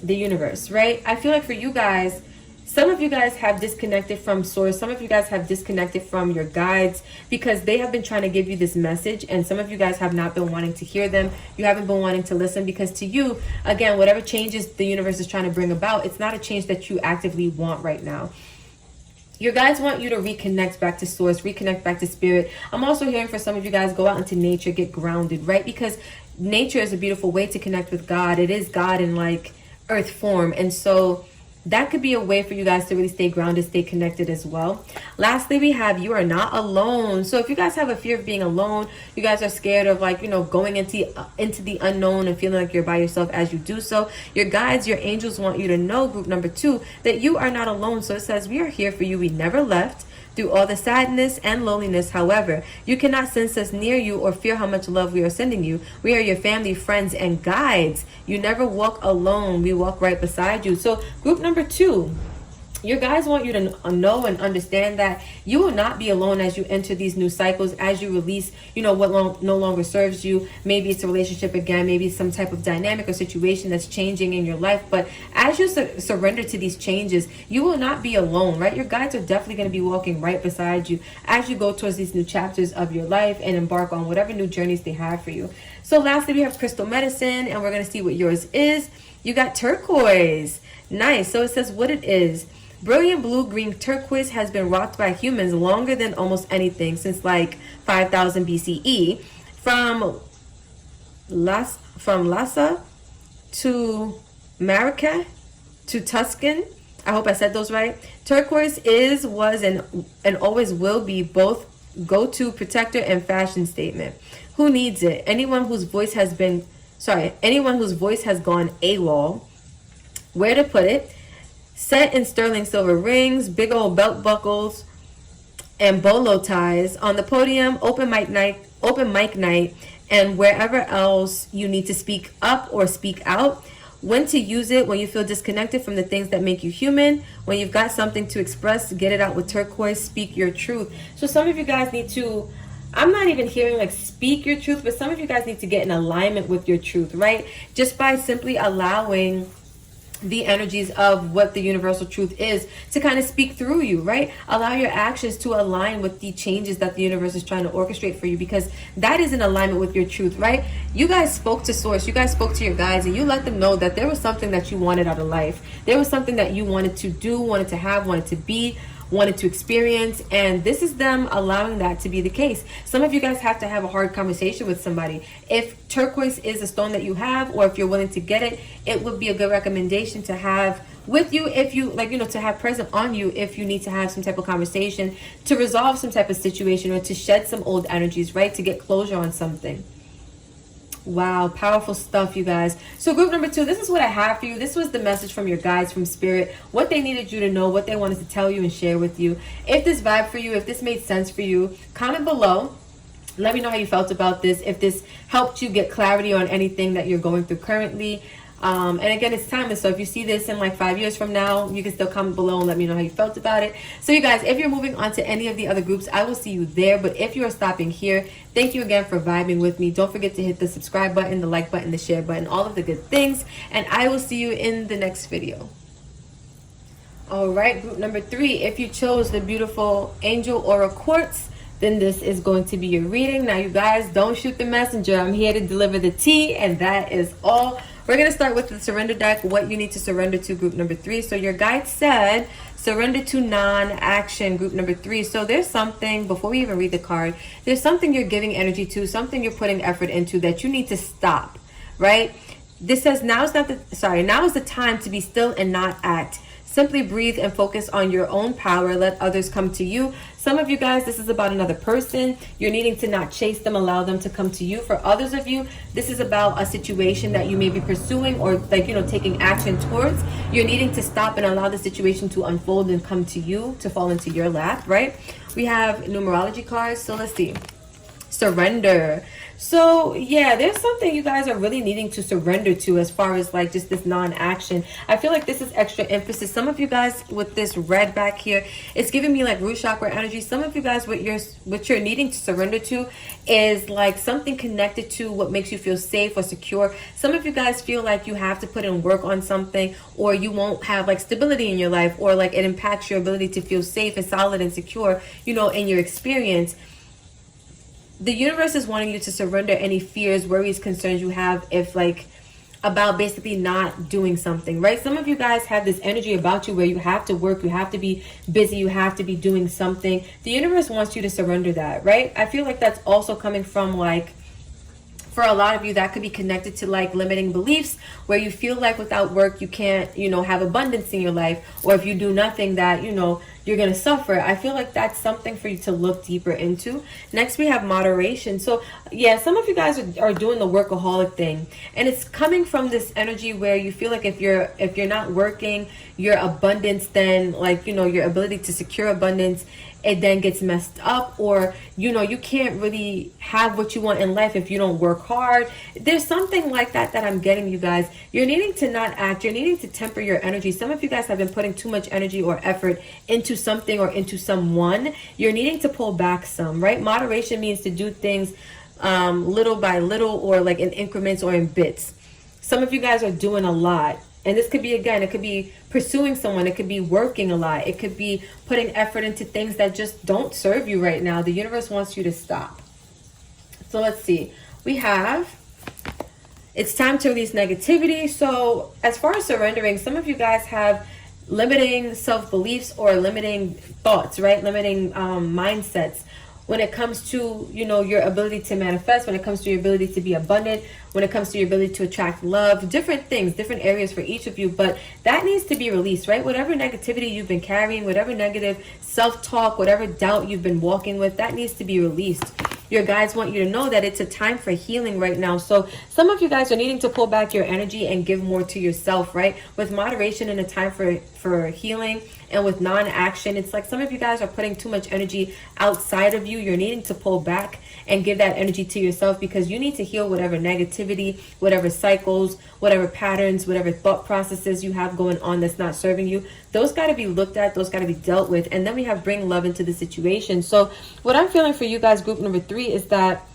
the universe, right? I feel like for you guys, some of you guys have disconnected from source. Some of you guys have disconnected from your guides because they have been trying to give you this message, and some of you guys have not been wanting to hear them. You haven't been wanting to listen because to you, again, whatever changes the universe is trying to bring about, it's not a change that you actively want right now. Your guides want you to reconnect back to source, reconnect back to spirit. I'm also hearing for some of you guys, go out into nature, get grounded, right? Because nature is a beautiful way to connect with God. It is God in like earth form. And so that could be a way for you guys to really stay grounded, stay connected as well. Lastly, we have you are not alone. So if you guys have a fear of being alone, you guys are scared of going into the unknown and feeling like you're by yourself as you do so, your guides, your angels want you to know, group number 2, that you are not alone. So it says, we are here for you. We never left. Through all the sadness and loneliness, however, you cannot sense us near you or feel how much love we are sending you. We are your family, friends, and guides. You never walk alone. We walk right beside you. So group number 2, your guides want you to know and understand that you will not be alone as you enter these new cycles, as you release, what no longer serves you. Maybe it's a relationship again, maybe it's some type of dynamic or situation that's changing in your life. But as you surrender to these changes, you will not be alone, right? Your guides are definitely going to be walking right beside you as you go towards these new chapters of your life and embark on whatever new journeys they have for you. So lastly, we have crystal medicine, and we're going to see what yours is. You got turquoise. Nice. So it says what it is. Brilliant blue-green turquoise has been rocked by humans longer than almost anything, since like 5000 BCE. From Lhasa to Maracay to Tuscan, I hope I said those right. Turquoise was, and always will be both go-to protector and fashion statement. Who needs it? Anyone whose voice has gone AWOL. Where to put it? Set in sterling silver rings, big old belt buckles, and bolo ties. On the podium, open mic night, and wherever else you need to speak up or speak out. When to use it: when you feel disconnected from the things that make you human. When you've got something to express, get it out with turquoise. Speak your truth. So some of you guys need to, I'm not even hearing like speak your truth, but some of you guys need to get in alignment with your truth, right? Just by simply allowing the energies of what the universal truth is to kind of speak through you, right? Allow your actions to align with the changes that the universe is trying to orchestrate for you, because that is in alignment with your truth, right? You guys spoke to source, you guys spoke to your guides, and you let them know that there was something that you wanted out of life. There was something that you wanted to do, wanted to have, wanted to be, wanted to experience, and this is them allowing that to be the case. Some of you guys have to have a hard conversation with somebody. If turquoise is a stone that you have, or if you're willing to get it, it would be a good recommendation to have with you, if you like, to have present on you if you need to have some type of conversation to resolve some type of situation, or to shed some old energies, right? To get closure on something. Wow, powerful stuff, you guys. So group number 2, this is what I have for you. This was the message from your guides, from spirit, what they needed you to know, what they wanted to tell you and share with you. If this vibe for you, if this made sense for you, comment below. Let me know how you felt about this, if this helped you get clarity on anything that you're going through currently. And again, it's timeless, so if you see this in like 5 years from now, you can still comment below and let me know how you felt about it. So you guys, if you're moving on to any of the other groups, I will see you there. But if you are stopping here, thank you again for vibing with me. Don't forget to hit the subscribe button, the like button, the share button, all of the good things, and I will see you in the next video. All right, group number 3, if you chose the beautiful Angel Aura Quartz, then this is going to be your reading. Now, you guys, don't shoot the messenger. I'm here to deliver the tea, and that is all. We're going to start with the surrender deck, what you need to surrender to, group number 3. So your guide said surrender to non-action, group number 3. So there's something, before we even read the card, there's something you're giving energy to, something you're putting effort into that you need to stop, right? This says now is the time to be still and not act. Simply breathe and focus on your own power. Let others come to you. Some of you guys, this is about another person. You're needing to not chase them, allow them to come to you. For others of you, this is about a situation that you may be pursuing, or taking action towards. You're needing to stop and allow the situation to unfold and come to you, to fall into your lap, right? We have numerology cards, so let's see. Surrender. So yeah, there's something you guys are really needing to surrender to, as far as like just this non-action. I feel like this is extra emphasis. Some of you guys with this red back here, it's giving me like root chakra energy. Some of you guys, what you're needing to surrender to is like something connected to what makes you feel safe or secure. Some of you guys feel like you have to put in work on something, or you won't have like stability in your life, or like it impacts your ability to feel safe and solid and secure, in your experience. The universe is wanting you to surrender any fears, worries, concerns you have about basically not doing something, right? Some of you guys have this energy about you where you have to work, you have to be busy, you have to be doing something. The universe wants you to surrender that, right? I feel like that's also coming from for a lot of you, that could be connected to like limiting beliefs, where you feel like without work you can't, have abundance in your life, or if you do nothing that, you're going to suffer. I feel like that's something for you to look deeper into. Next, we have moderation. So yeah, some of you guys are doing the workaholic thing, and it's coming from this energy where you feel like if you're not working, your abundance, then your ability to secure abundance, it then gets messed up, or you can't really have what you want in life if you don't work hard. There's something like that I'm getting, you guys. You're needing to not act. You're needing to temper your energy. Some of you guys have been putting too much energy or effort into something or into someone. You're needing to pull back some, right? Moderation means to do things little by little, or like in increments or in bits. Some of you guys are doing a lot. And this could be, again, it could be pursuing someone. It could be working a lot. It could be putting effort into things that just don't serve you right now. The universe wants you to stop. So let's see. We have, it's time to release negativity. So as far as surrendering, some of you guys have limiting self-beliefs or limiting thoughts, right? Limiting mindsets. When it comes to, your ability to manifest, when it comes to your ability to be abundant, when it comes to your ability to attract love, different things, different areas for each of you, but that needs to be released, right? Whatever negativity you've been carrying, whatever negative self-talk, whatever doubt you've been walking with, that needs to be released. Your guides want you to know that it's a time for healing right now. So some of you guys are needing to pull back your energy and give more to yourself, right? With moderation and a time for healing, and with non-action, it's like some of you guys are putting too much energy outside of you. You're needing to pull back and give that energy to yourself, because you need to heal whatever negativity, whatever cycles, whatever patterns, whatever thought processes you have going on that's not serving you. Those got to be looked at, those got to be dealt with. And then we have bring love into the situation. So what I'm feeling for you guys, group number 3, is that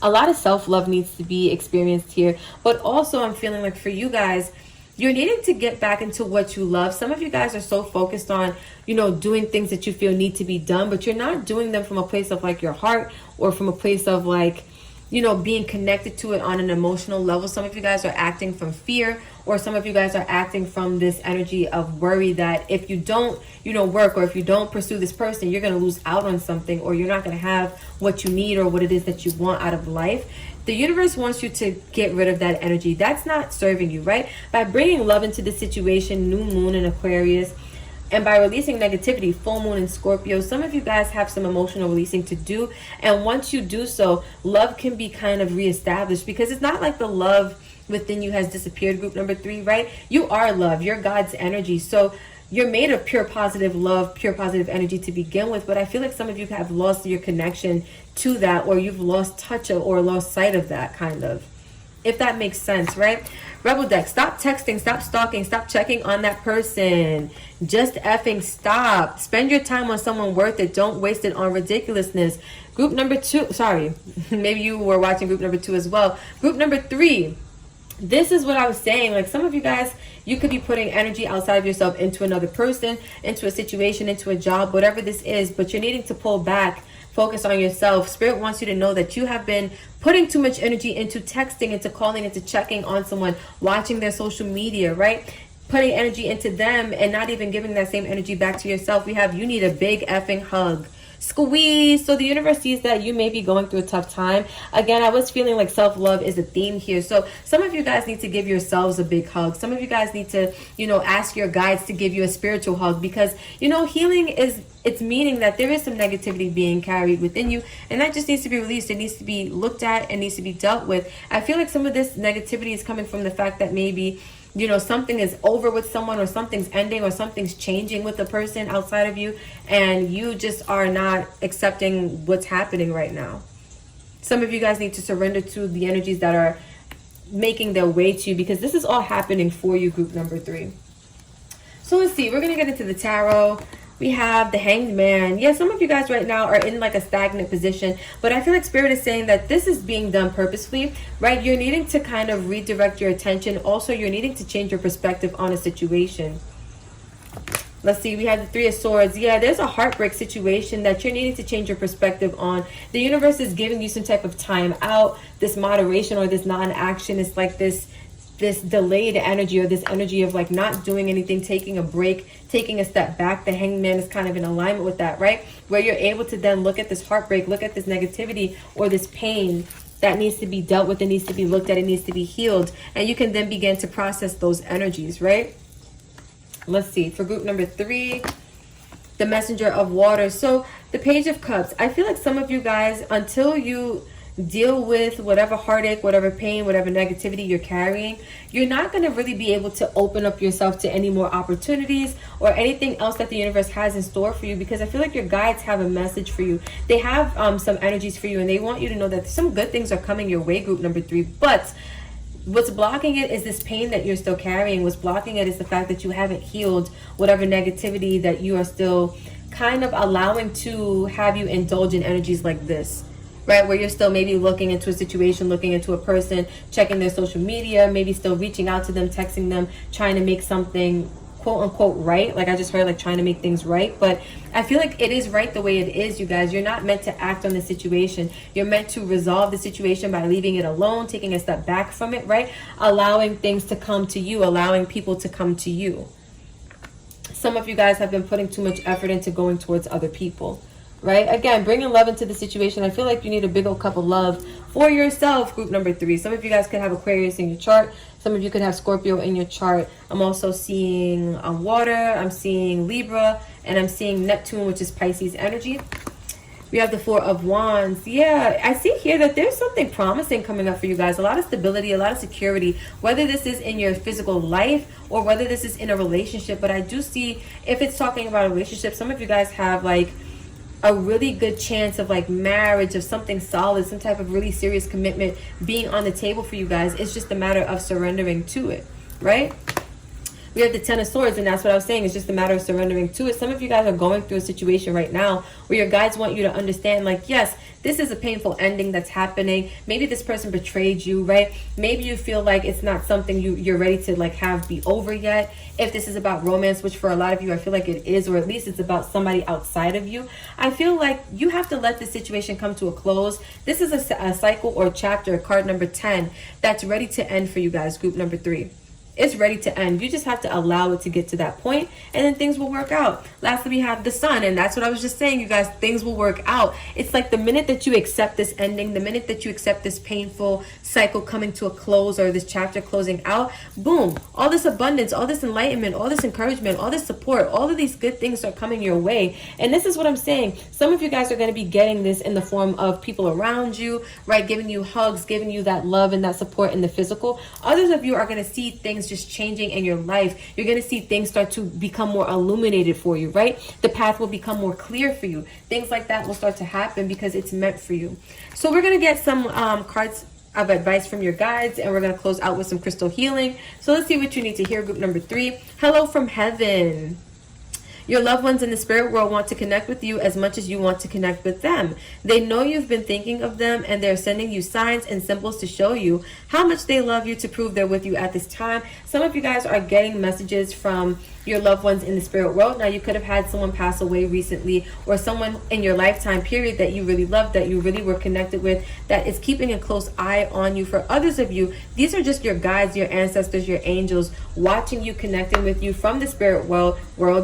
a lot of self-love needs to be experienced here. But also I'm feeling like for you guys, you're needing to get back into what you love. Some of you guys are so focused on, doing things that you feel need to be done, but you're not doing them from a place of like your heart or from a place of like, being connected to it on an emotional level. Some of you guys are acting from fear, or some of you guys are acting from this energy of worry that if you don't, work, or if you don't pursue this person, you're going to lose out on something, or you're not going to have what you need or what it is that you want out of life. The universe wants you to get rid of that energy. That's not serving you, right? By bringing love into the situation, new moon in Aquarius, and by releasing negativity, full moon in Scorpio, some of you guys have some emotional releasing to do. And once you do so, love can be kind of reestablished, because it's not like the love within you has disappeared, group number 3, right? You are love. You're God's energy. So you're made of pure positive love, pure positive energy to begin with. But I feel like some of you have lost your connection to that, or you've lost touch of, or lost sight of that, kind of. If that makes sense, right? Rebel deck, stop texting, stop stalking, stop checking on that person. Just effing stop. Spend your time on someone worth it. Don't waste it on ridiculousness. Group number 2, sorry, maybe you were watching group number 2 as well. Group number 3, this is what I was saying. Like, some of you guys, you could be putting energy outside of yourself into another person, into a situation, into a job, whatever this is, but you're needing to pull back. Focus on yourself. Spirit wants you to know that you have been putting too much energy into texting, into calling, into checking on someone, watching their social media, right? Putting energy into them and not even giving that same energy back to yourself. You need a big effing hug. Squeeze. So the universe sees that you may be going through a tough time. Again, I was feeling like self-love is a theme here. So some of you guys need to give yourselves a big hug. Some of you guys need to, ask your guides to give you a spiritual hug, because, healing it's meaning that there is some negativity being carried within you, and that just needs to be released. It needs to be looked at and needs to be dealt with. I feel like some of this negativity is coming from the fact that maybe something is over with someone, or something's ending, or something's changing with the person outside of you, and you just are not accepting what's happening right now. Some of you guys need to surrender to the energies that are making their way to you, because this is all happening for you, group number 3. So let's see, we're going to get into the tarot. We have the Hanged Man. Yeah, some of you guys right now are in like a stagnant position, but I feel like Spirit is saying that this is being done purposefully, right? You're needing to kind of redirect your attention. Also, you're needing to change your perspective on a situation. Let's see, we have the 3 of Swords. Yeah, there's a heartbreak situation that you're needing to change your perspective on. The universe is giving you some type of time out, this moderation or this non-action. It's like this delayed energy, or this energy of like not doing anything, taking a break, taking a step back. The Hanged Man is kind of in alignment with that, right? Where you're able to then look at this heartbreak, look at this negativity or this pain that needs to be dealt with, it needs to be looked at, it needs to be healed, and you can then begin to process those energies, right? Let's see, for group number 3, the Messenger of Water. So the Page of Cups, I feel like some of you guys, until you deal with whatever heartache, whatever pain, whatever negativity you're carrying, you're not going to really be able to open up yourself to any more opportunities or anything else that the universe has in store for you, because I feel like your guides have a message for you. They have some energies for you, and they want you to know that some good things are coming your way, group number 3. But what's blocking it is this pain that you're still carrying. What's blocking it is the fact that you haven't healed whatever negativity that you are still kind of allowing to have you indulge in energies like this, right? Where you're still maybe looking into a situation, looking into a person, checking their social media, maybe still reaching out to them, texting them, trying to make something quote unquote right. Like I just heard, like trying to make things right. But I feel like it is right the way it is, you guys. You're not meant to act on the situation. You're meant to resolve the situation by leaving it alone, taking a step back from it, right? Allowing things to come to you, allowing people to come to you. Some of you guys have been putting too much effort into going towards other people, right? Again, bringing love into the situation. I feel like you need a big old cup of love for yourself, group number 3. Some of you guys could have Aquarius in your chart. Some of you could have Scorpio in your chart. I'm also seeing water. I'm seeing Libra. And I'm seeing Neptune, which is Pisces energy. We have the 4 of Wands. Yeah, I see here that there's something promising coming up for you guys. A lot of stability, a lot of security, whether this is in your physical life or whether this is in a relationship. But I do see, if it's talking about a relationship, some of you guys have like a really good chance of like marriage, of something solid, some type of really serious commitment being on the table for you guys. It's just a matter of surrendering to it, right? We have the Ten of Swords, and that's what I was saying. It's just a matter of surrendering to it. Some of you guys are going through a situation right now where your guides want you to understand, like, yes, this is a painful ending that's happening. Maybe this person betrayed you, right? Maybe you feel like it's not something you're ready to like have be over yet. If this is about romance, which for a lot of you, I feel like it is, or at least it's about somebody outside of you, I feel like you have to let the situation come to a close. This is a cycle or chapter, card number 10, that's ready to end for you guys, group number 3. It's ready to end. You just have to allow it to get to that point, and then things will work out. Lastly, we have the Sun, and that's what I was just saying, you guys. Things will work out. It's like the minute that you accept this ending, the minute that you accept this painful cycle coming to a close, or this chapter closing out, boom, all this abundance, all this enlightenment, all this encouragement, all this support, all of these good things are coming your way. And this is what I'm saying. Some of you guys are going to be getting this in the form of people around you, right? Giving you hugs, giving you that love and that support in the physical. Others of you are going to see things just changing in your life. You're going to see things start to become more illuminated for you, right? The path will become more clear for you. Things like that will start to happen because it's meant for you. So we're going to get some cards of advice from your guides, and we're going to close out with some crystal healing. So let's see what you need to hear, group number 3. Hello from heaven. Your loved ones in the spirit world want to connect with you as much as you want to connect with them. They know you've been thinking of them, and they're sending you signs and symbols to show you how much they love you, to prove they're with you at this time. Some of you guys are getting messages from your loved ones in the spirit world. Now, you could have had someone pass away recently, or someone in your lifetime period that you really loved, that you really were connected with, that is keeping a close eye on you. For others of you, these are just your guides, your ancestors, your angels watching you, connecting with you from the spirit world.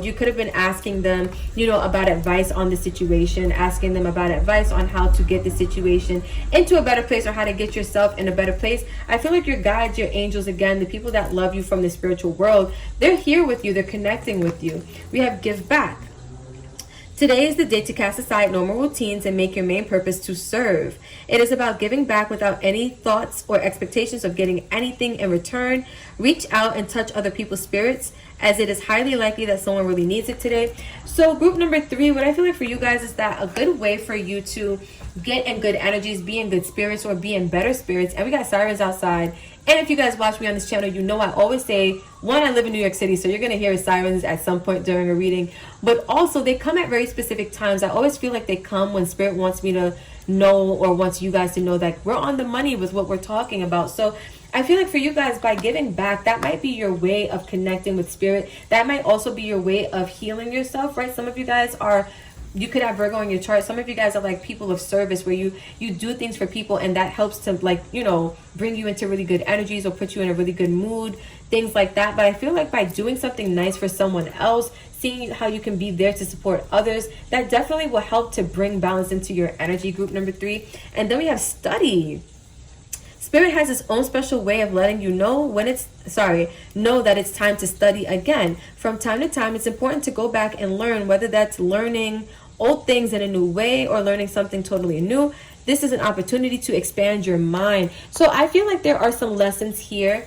You could have been asking them, about advice on the situation, asking them about advice on how to get the situation into a better place, or how to get yourself in a better place. I feel like your guides, your angels, again, the people that love you from the spiritual world, they're here with you. They're connecting with you. We have give back. Today is the day to cast aside normal routines and make your main purpose to serve. It is about giving back without any thoughts or expectations of getting anything in return. Reach out and touch other people's spirits, as it is highly likely that someone really needs it today. So group number 3, what I feel like for you guys is that a good way for you to get in good energies, be in good spirits, or be in better spirits. And we got sirens outside. And if you guys watch me on this channel, you know I always say, one, I live in New York City, so you're going to hear sirens at some point during a reading. But also, they come at very specific times. I always feel like they come when Spirit wants me to know, or wants you guys to know that we're on the money with what we're talking about. So I feel like for you guys, by giving back, that might be your way of connecting with Spirit. That might also be your way of healing yourself, right? Some of you guys you could have Virgo in your chart. Some of you guys are like people of service, where you do things for people, and that helps to bring you into really good energies, or put you in a really good mood, things like that. But I feel like by doing something nice for someone else, seeing how you can be there to support others, that definitely will help to bring balance into your energy, group number 3. And then we have study. Spirit has its own special way of letting you know know that it's time to study again. From time to time, it's important to go back and learn, whether that's learning old things in a new way or learning something totally new. This is an opportunity to expand your mind. So I feel like there are some lessons here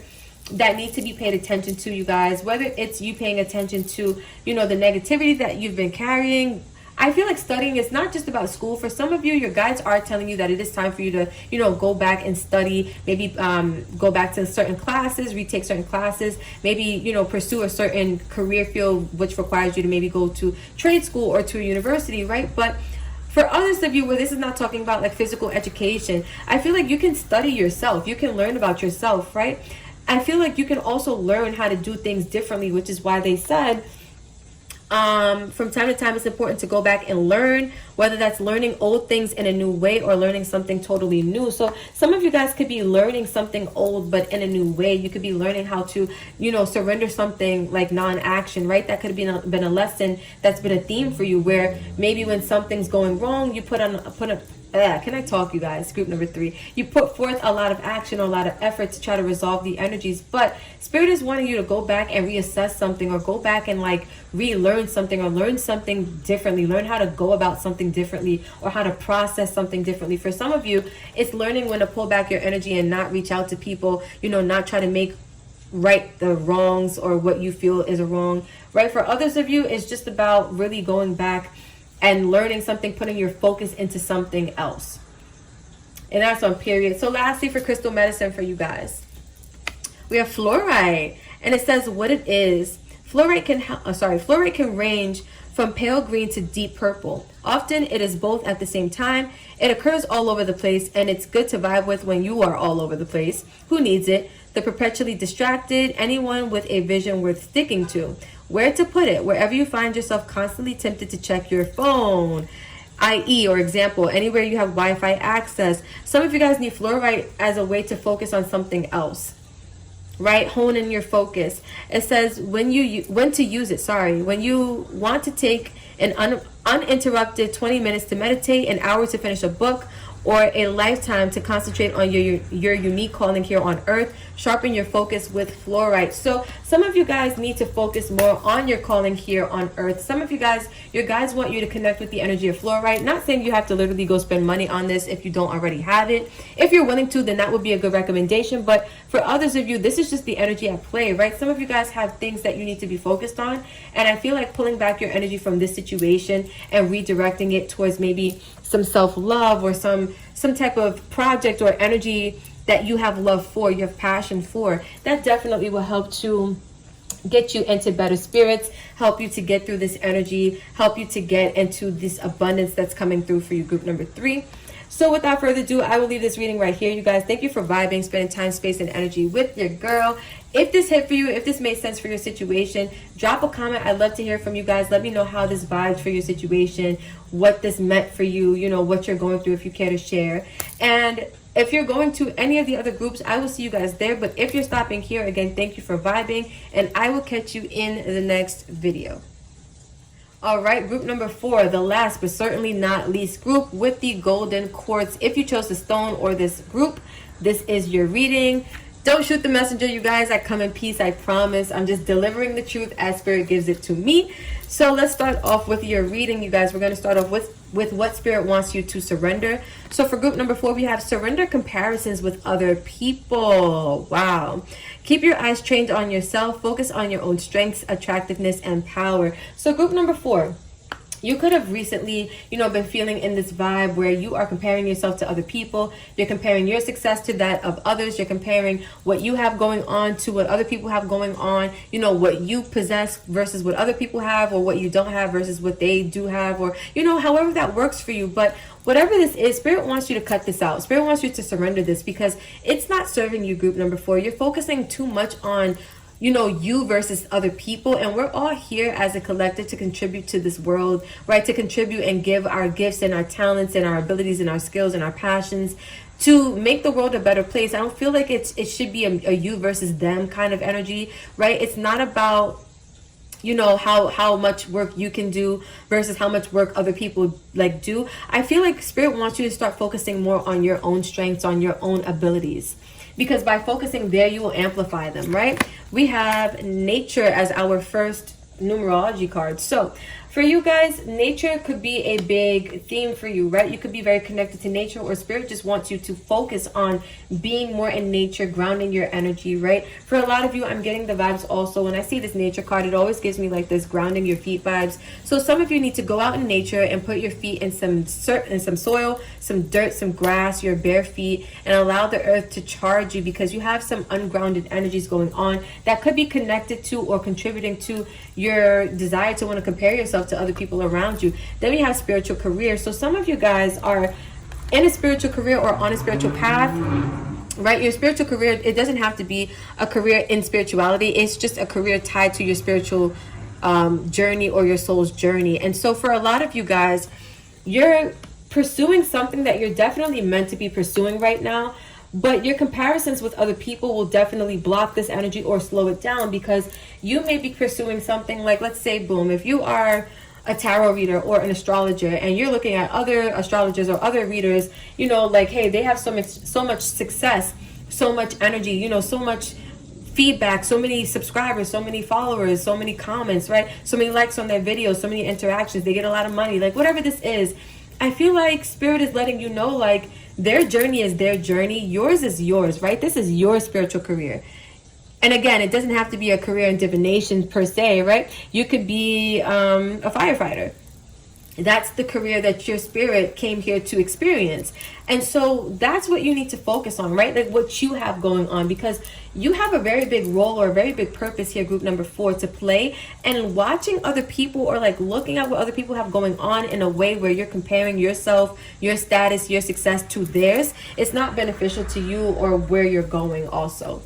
that need to be paid attention to, you guys, whether it's you paying attention to, the negativity that you've been carrying. I feel like studying is not just about school. For some of you, your guides are telling you that it is time for you to, go back and study, maybe go back to certain classes, retake certain classes, maybe, pursue a certain career field, which requires you to maybe go to trade school or to a university, right? But for others of you, where this is not talking about like physical education, I feel like you can study yourself. You can learn about yourself, right? I feel like you can also learn how to do things differently, which is why they said, from time to time, it's important to go back and learn, whether that's learning old things in a new way or learning something totally new. So some of you guys could be learning something old, but in a new way. You could be learning how to, surrender something like non-action, right? That could have been a lesson that's been a theme for you, where maybe when something's going wrong, you can I talk, you guys? Group number 3. You put forth a lot of action, a lot of effort to try to resolve the energies, but Spirit is wanting you to go back and reassess something, or go back and relearn something, or learn something differently, learn how to go about something differently, or how to process something differently. For some of you, it's learning when to pull back your energy and not reach out to people, not try to make right the wrongs or what you feel is a wrong, right? For others of you, it's just about really going back and learning something, putting your focus into something else. And that's on period. So lastly, for crystal medicine for you guys, we have fluorite. And it says what it is. Fluorite can range from pale green to deep purple. Often it is both at the same time. It occurs all over the place, and it's good to vibe with when you are all over the place. Who needs it? The perpetually distracted, anyone with a vision worth sticking to. Where to put it? Wherever you find yourself constantly tempted to check your phone. I.e., or example, anywhere you have Wi-Fi access. Some of you guys need fluorite as a way to focus on something else. Right? Hone in your focus. It says when to use it. When you want to take an uninterrupted 20 minutes to meditate, an hour to finish a book, or a lifetime to concentrate on your unique calling here on earth, sharpen your focus with fluorite. So some of you guys need to focus more on your calling here on earth. Some of you guys, your guides want you to connect with the energy of fluorite. Not saying you have to literally go spend money on this if you don't already have it. If you're willing to, then that would be a good recommendation. But for others of you, this is just the energy at play, right? Some of you guys have things that you need to be focused on. And I feel like pulling back your energy from this situation and redirecting it towards maybe some self-love or some type of project or energy that you have love for, you have passion for, that definitely will help to get you into better spirits, help you to get through this energy, help you to get into this abundance that's coming through for you, group number 3. So without further ado, I will leave this reading right here, you guys. Thank you for vibing, spending time, space, and energy with your girl. If this hit for you, if this made sense for your situation, drop a comment. I'd love to hear from you guys. Let me know how this vibes for your situation, what this meant for you, you know, what you're going through if you care to share. And if you're going to any of the other groups, I will see you guys there. But if you're stopping here, again, thank you for vibing, and I will catch you in the next video. All right, group number 4, the last but certainly not least group with the golden quartz. If you chose the stone or this group, this is your reading. Don't shoot the messenger, you guys. I come in peace, I promise. I'm just delivering the truth as spirit gives it to me. So let's start off with your reading, you guys. We're going to start off with what spirit wants you to surrender. So for group number 4, we have surrender comparisons with other people. Wow. Keep your eyes trained on yourself. Focus on your own strengths, attractiveness, and power. So group number 4. You could have recently, been feeling in this vibe where you are comparing yourself to other people. You're comparing your success to that of others. You're comparing what you have going on to what other people have going on. What you possess versus what other people have, or what you don't have versus what they do have, or, however that works for you. But whatever this is, Spirit wants you to cut this out. Spirit wants you to surrender this because it's not serving you, group number 4. You're focusing too much on you versus other people, and we're all here as a collective to contribute to this world, right? To contribute and give our gifts and our talents and our abilities and our skills and our passions to make the world a better place. I don't feel like it should be a you versus them kind of energy, right? It's not about how much work you can do versus how much work other people do. I feel like Spirit wants you to start focusing more on your own strengths, on your own abilities. Because by focusing there, you will amplify them, right? We have nature as our first numerology card. So for you guys, nature could be a big theme for you, right? You could be very connected to nature, or Spirit just wants you to focus on being more in nature, grounding your energy, right? For a lot of you, I'm getting the vibes also. When I see this nature card, it always gives me like this grounding your feet vibes. So some of you need to go out in nature and put your feet in some soil, some dirt, some grass, your bare feet, and allow the earth to charge you, because you have some ungrounded energies going on that could be connected to or contributing to your desire to want to compare yourself to other people around you. Then we have spiritual career. So some of you guys are in a spiritual career or on a spiritual path, right? Your spiritual career, it doesn't have to be a career in spirituality. It's just a career tied to your spiritual journey or your soul's journey. And so for a lot of you guys, you're pursuing something that you're definitely meant to be pursuing right now, but your comparisons with other people will definitely block this energy or slow it down, because you may be pursuing something like, let's say, boom, if you are a tarot reader or an astrologer and you're looking at other astrologers or other readers, hey, they have so much success, so much energy, so much feedback, so many subscribers, so many followers, so many comments, right? So many likes on their videos, so many interactions, they get a lot of money, whatever this is. I feel like Spirit is letting you know, their journey is their journey. Yours is yours, right? This is your spiritual career. And again, it doesn't have to be a career in divination per se, right? You could be a firefighter. That's the career that your spirit came here to experience. And so that's what you need to focus on, right? Like what you have going on, because you have a very big role or a very big purpose here, group number 4, to play. And watching other people, or like looking at what other people have going on in a way where you're comparing yourself, your status, your success to theirs, it's not beneficial to you or where you're going also.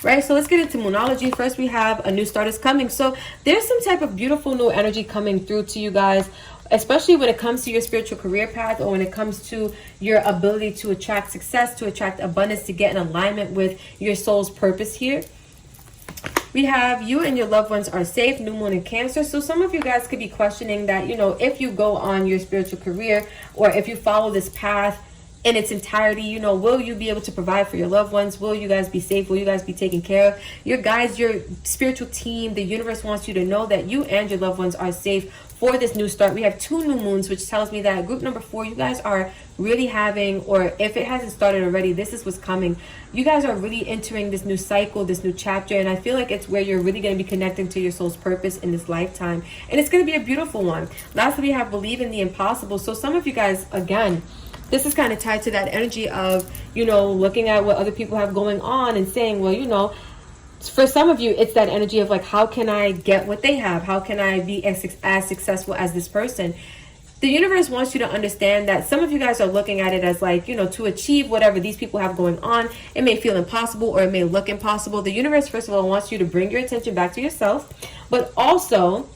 Right, so let's get into Moonology. First, we have a new start is coming. So there's some type of beautiful new energy coming through to you guys, especially when it comes to your spiritual career path, or when it comes to your ability to attract success, to attract abundance, to get in alignment with your soul's purpose here. We have you and your loved ones are safe, new moon in Cancer. So some of you guys could be questioning that, you know, if you go on your spiritual career, or if you follow this path in its entirety, you know, will you be able to provide for your loved ones? Will you guys be safe? Will you guys be taken care of? Your guides, your spiritual team, the universe wants you to know that you and your loved ones are safe for this new start. We have 2 new moons, which tells me that group number 4, you guys are really having, or if it hasn't started already, this is what's coming. You guys are really entering this new cycle, this new chapter, and I feel like it's where you're really going to be connecting to your soul's purpose in this lifetime, and it's going to be a beautiful one. Lastly, we have believe in the impossible. So some of you guys, again, this is kind of tied to that energy of, you know, looking at what other people have going on and saying, well, you know, for some of you, it's that energy of like, how can I get what they have? How can I be as successful as this person? The universe wants you to understand that some of you guys are looking at it as like, you know, to achieve whatever these people have going on, it may feel impossible or it may look impossible. The universe, first of all, wants you to bring your attention back to yourself, but also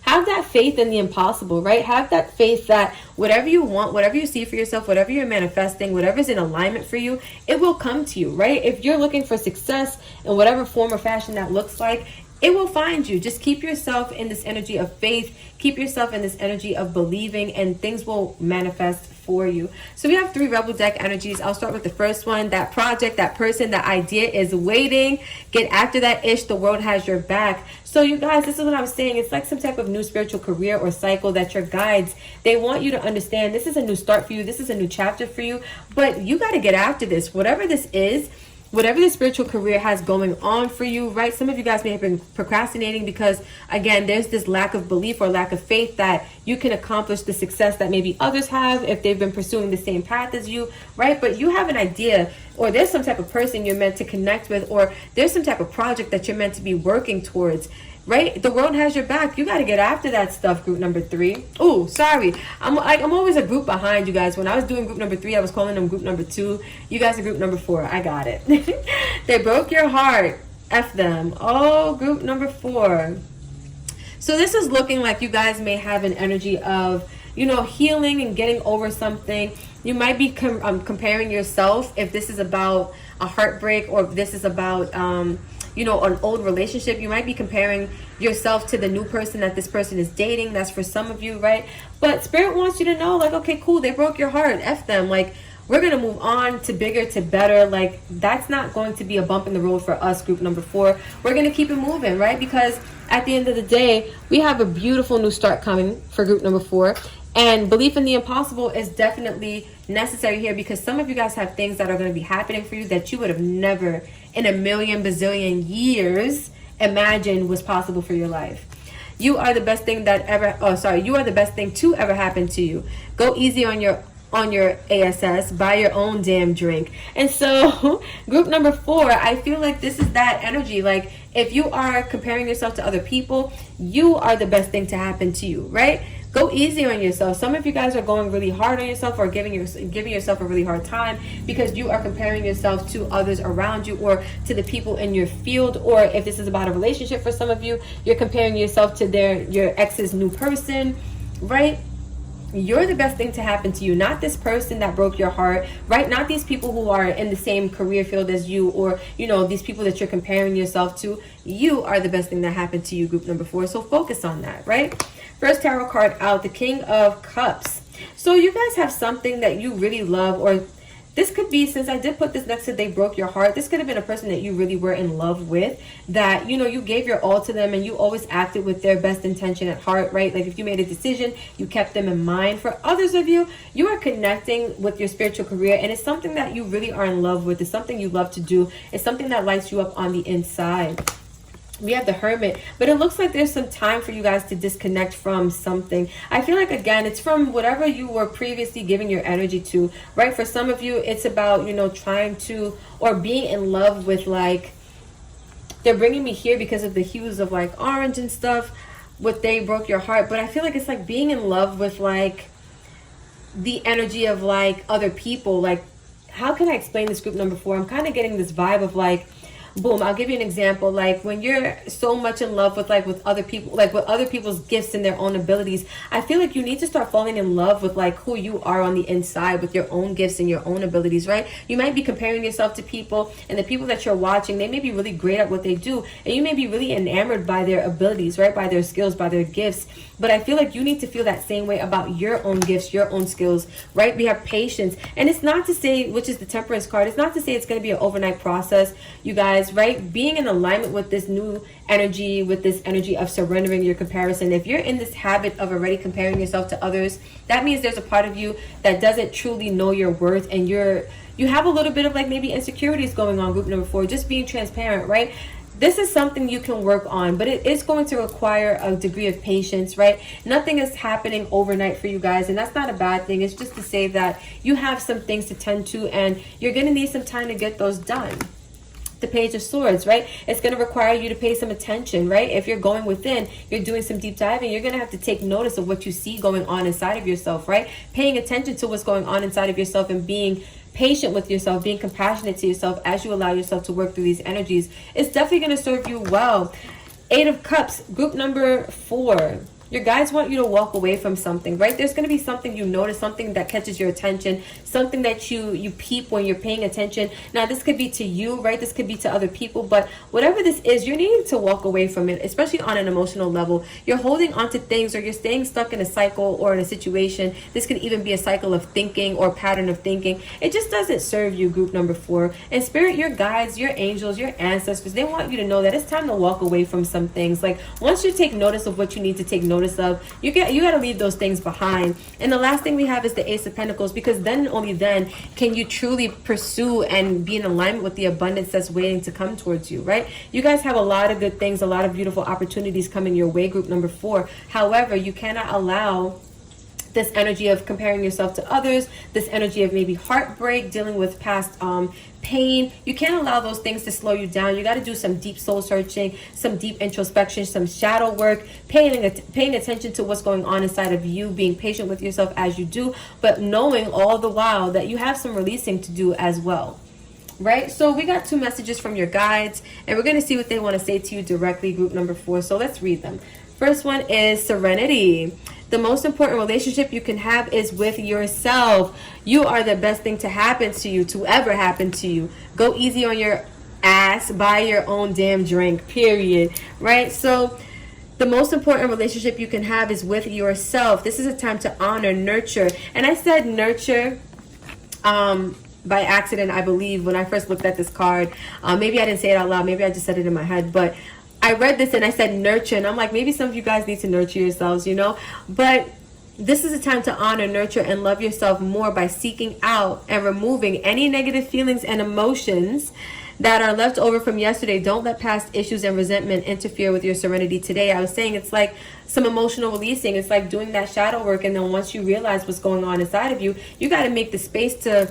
have that faith in the impossible, right? Have that faith that whatever you want, whatever you see for yourself, whatever you're manifesting, whatever's in alignment for you, it will come to you, right? If you're looking for success in whatever form or fashion that looks like, it will find you. Just keep yourself in this energy of faith. Keep yourself in this energy of believing, and things will manifest for you. So we have 3 Rebel deck energies. I'll start with the first one. That project, that person, that idea is waiting. Get after that ish. The world has your back. So you guys, this is what I was saying. It's like some type of new spiritual career or cycle that your guides, they want you to understand. This is a new start for you. This is a new chapter for you. But you got to get after this. Whatever this is, whatever the spiritual career has going on for you, right? Some of you guys may have been procrastinating because, again, there's this lack of belief or lack of faith that you can accomplish the success that maybe others have if they've been pursuing the same path as you, right? But you have an idea, or there's some type of person you're meant to connect with, or there's some type of project that you're meant to be working towards, right? The world has your back. You got to get after that stuff, group number 3. Oh, sorry. I'm always a group behind you guys. When I was doing group number 3, I was calling them group number 2. You guys are group number 4. I got it. They broke your heart. F them. Oh, group number 4. So this is looking like you guys may have an energy of, you know, healing and getting over something. You might be comparing yourself, if this is about a heartbreak, or if this is about you know, an old relationship. You might be comparing yourself to the new person that this person is dating. That's for some of you, right? But Spirit wants you to know, like, okay, cool, they broke your heart. F them. Like, we're going to move on to bigger, to better. Like, that's not going to be a bump in the road for us, group number 4. We're going to keep it moving, right? Because at the end of the day, we have a beautiful new start coming for group number 4. And belief in the impossible is definitely necessary here, because some of you guys have things that are going to be happening for you that you would have never in a million bazillion years imagined was possible for your life. You are the best thing that ever, you are the best thing to ever happen to you. Go easy on your ASS, buy your own damn drink. And so group number 4, I feel like this is that energy. Like, if you are comparing yourself to other people, you are the best thing to happen to you, right? Go easy on yourself. Some of you guys are going really hard on yourself, or giving yourself a really hard time because you are comparing yourself to others around you, or to the people in your field. Or if this is about a relationship for some of you, you're comparing yourself to your ex's new person, right? You're the best thing to happen to you, not this person that broke your heart, right? Not these people who are in the same career field as you, or, you know, these people that you're comparing yourself to. You are the best thing that happened to you, group number 4. So focus on that, right? First tarot card out, the King of Cups. So you guys have something that you really love, or this could be, since I did put this next to they broke your heart, this could have been a person that you really were in love with, that, you know, you gave your all to them and you always acted with their best intention at heart, right? Like, if you made a decision, you kept them in mind. For others of you, you are connecting with your spiritual career, and it's something that you really are in love with. It's something you love to do. It's something that lights you up on the inside. We have the Hermit, but it looks like there's some time for you guys to disconnect from something. I feel like, again, it's from whatever you were previously giving your energy to, right? For some of you, it's about, you know, trying to, or being in love with, like, they're bringing me here because of the hues of, like, orange and stuff. What they broke your heart. But I feel like it's like being in love with, like, the energy of, like, other people. Like, how can I explain this group number 4? I'm kind of getting this vibe of, like, boom, I'll give you an example. Like, when you're so much in love with, like, with other people, like with other people's gifts and their own abilities, I feel like you need to start falling in love with, like, who you are on the inside, with your own gifts and your own abilities, right? You might be comparing yourself to people, and the people that you're watching, they may be really great at what they do, and you may be really enamored by their abilities, right? By their skills, by their gifts. But I feel like you need to feel that same way about your own gifts, your own skills, right? We have patience. And it's not to say, which is the Temperance card, it's not to say it's going to be an overnight process, you guys, right? Being in alignment with this new energy, with this energy of surrendering your comparison. If you're in this habit of already comparing yourself to others, that means there's a part of you that doesn't truly know your worth, and you have a little bit of, like, maybe insecurities going on, group number 4, just being transparent, right? This is something you can work on, but it is going to require a degree of patience, right? Nothing is happening overnight for you guys, and that's not a bad thing. It's just to say that you have some things to tend to, and you're going to need some time to get those done. The Page of Swords, right? It's going to require you to pay some attention, right? If you're going within, you're doing some deep diving, you're going to have to take notice of what you see going on inside of yourself, right? Paying attention to what's going on inside of yourself and being patient with yourself, being compassionate to yourself as you allow yourself to work through these energies. It's definitely going to serve you well. 8 of Cups, group number 4. Your guides want you to walk away from something, right? There's going to be something you notice, something that catches your attention, something that you peep when you're paying attention. Now, this could be to you, right? This could be to other people, but whatever this is, you're needing to walk away from it, especially on an emotional level. You're holding on to things, or you're staying stuck in a cycle or in a situation. This could even be a cycle of thinking or pattern of thinking. It just doesn't serve you, group number 4. And Spirit, your guides, your angels, your ancestors, they want you to know that it's time to walk away from some things. Like, once you take notice of what you need to take notice of, you got to leave those things behind. And the last thing we have is the Ace of Pentacles, because then and only then can you truly pursue and be in alignment with the abundance that's waiting to come towards you, right? You guys have a lot of good things, a lot of beautiful opportunities coming your way, group number 4. However, you cannot allow this energy of comparing yourself to others, this energy of maybe heartbreak, dealing with past pain. You can't allow those things to slow you down. You got to do some deep soul searching, some deep introspection, some shadow work, paying attention to what's going on inside of you, being patient with yourself as you do, but knowing all the while that you have some releasing to do as well. Right? So we got 2 messages from your guides, and we're going to see what they want to say to you directly, group number 4. So let's read them. First one is Serenity. The most important relationship you can have is with yourself. You are the best thing to happen to you, to ever happen to you. Go easy on your ass. Buy your own damn drink, period. Right? So the most important relationship you can have is with yourself. This is a time to honor, nurture. And I said nurture by accident, I believe, when I first looked at this card. Maybe I didn't say it out loud. Maybe I just said it in my head. But I read this and I said nurture, and I'm like, maybe some of you guys need to nurture yourselves, you know? But this is a time to honor, nurture, and love yourself more by seeking out and removing any negative feelings and emotions that are left over from yesterday. Don't let past issues and resentment interfere with your serenity today. I was saying it's like some emotional releasing. It's like doing that shadow work, and then once you realize what's going on inside of you, you got to make the space to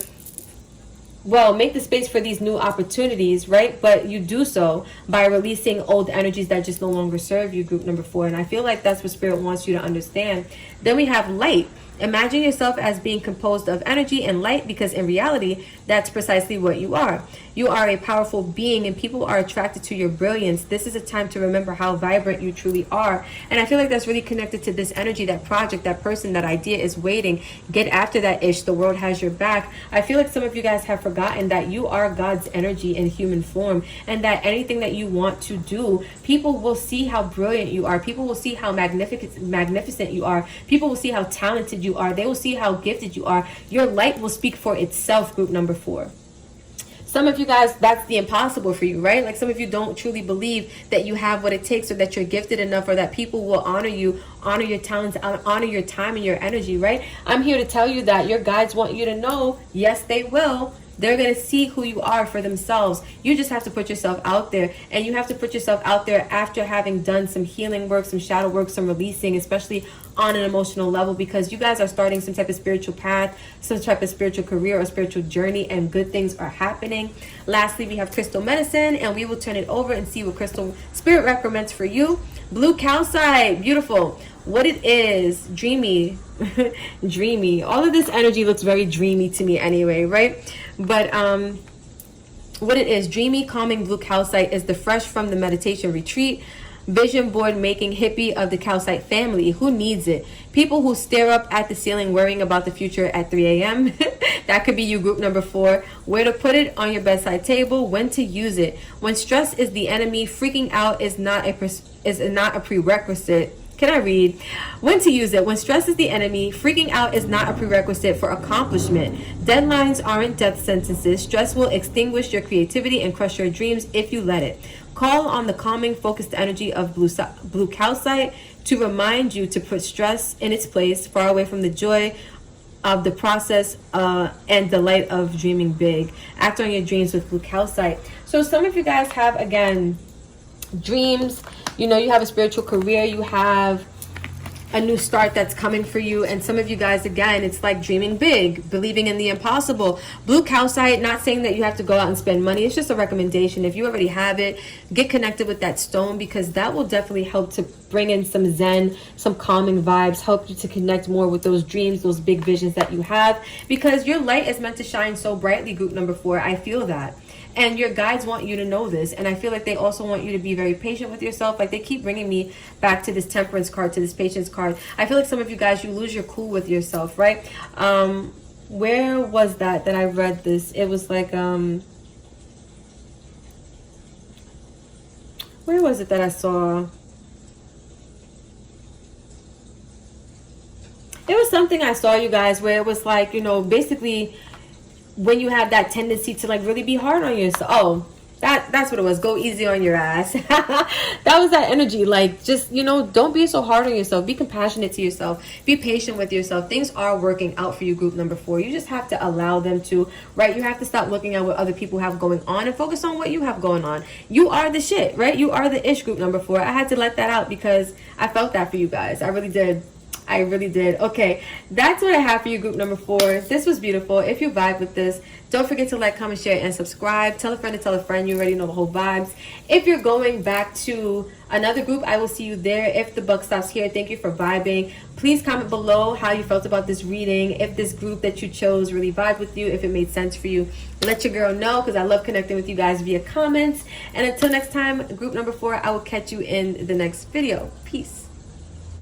make the space for these new opportunities, right? But you do so by releasing old energies that just no longer serve you, group number 4. And I feel like that's what Spirit wants you to understand. Then we have light. Imagine yourself as being composed of energy and light, because in reality, that's precisely what you are. You are a powerful being, and people are attracted to your brilliance. This is a time to remember how vibrant you truly are. And I feel like that's really connected to this energy, that project, that person, that idea is waiting. Get after that ish. The world has your back. I feel like some of you guys have forgotten that you are God's energy in human form, and that anything that you want to do, people will see how brilliant you are. People will see how magnificent you are. People will see how talented you are. They will see how gifted you are. Your light will speak for itself, group number 4. Some of you guys, that's the impossible for you, right? Like, some of you don't truly believe that you have what it takes, or that you're gifted enough, or that people will honor you, honor your talents, honor your time and your energy, right? I'm here to tell you that your guides want you to know, yes, they will. They're going to see who you are for themselves. You just have to put yourself out there, and you have to put yourself out there after having done some healing work, some shadow work, some releasing, especially on an emotional level, because you guys are starting some type of spiritual path, some type of spiritual career or spiritual journey, and good things are happening. Lastly, we have crystal medicine, and we will turn it over and see what crystal spirit recommends for you. Blue calcite, beautiful. What it is, dreamy. Dreamy. All of this energy looks very dreamy to me anyway, right? But what it is, dreamy, calming blue calcite is the fresh from the meditation retreat, vision board making hippie of the calcite family. Who needs it? People who stare up at the ceiling worrying about the future at 3 a.m. That could be you, group number 4. Where to put it on your bedside table, when to use it. When stress is the enemy, freaking out is not a prerequisite. Can I read? When to use it. When stress is the enemy, freaking out is not a prerequisite for accomplishment. Deadlines aren't death sentences. Stress will extinguish your creativity and crush your dreams if you let it. Call on the calming, focused energy of blue calcite to remind you to put stress in its place, far away from the joy of the process and delight of dreaming big. Act on your dreams with blue calcite. So some of you guys have, again, dreams. You know, you have a spiritual career, you have a new start that's coming for you, and some of you guys, again, it's like dreaming big, believing in the impossible. Blue calcite, not saying that you have to go out and spend money, it's just a recommendation. If you already have it, get connected with that stone, because that will definitely help to bring in some zen, some calming vibes, help you to connect more with those dreams, those big visions that you have, because your light is meant to shine so brightly, group number 4. I feel that. And your guides want you to know this. And I feel like they also want you to be very patient with yourself. Like, they keep bringing me back to this temperance card, to this patience card. I feel like some of you guys, you lose your cool with yourself, right? Where was that I read this? It was like, where was it that I saw? It was something I saw, you guys, where it was like, you know, basically, when you have that tendency to like really be hard on yourself. Oh, that's what it was. Go easy on your ass. That was that energy. Like, just, you know, don't be so hard on yourself. Be compassionate to yourself. Be patient with yourself. Things are working out for you, group number 4. You just have to allow them to, right? You have to stop looking at what other people have going on and focus on what you have going on. You are the shit, right? You are the ish, group number 4. I had to let that out because I felt that for you guys. I really did. I really did. Okay, that's what I have for you, group number 4. This was beautiful. If you vibe with this, don't forget to like, comment, share, and subscribe. Tell a friend to tell a friend. You already know the whole vibes. If you're going back to another group, I will see you there. If the buck stops here, thank you for vibing. Please comment below how you felt about this reading. If this group that you chose really vibed with you, if it made sense for you, let your girl know, because I love connecting with you guys via comments. And until next time, group number 4, I will catch you in the next video. Peace.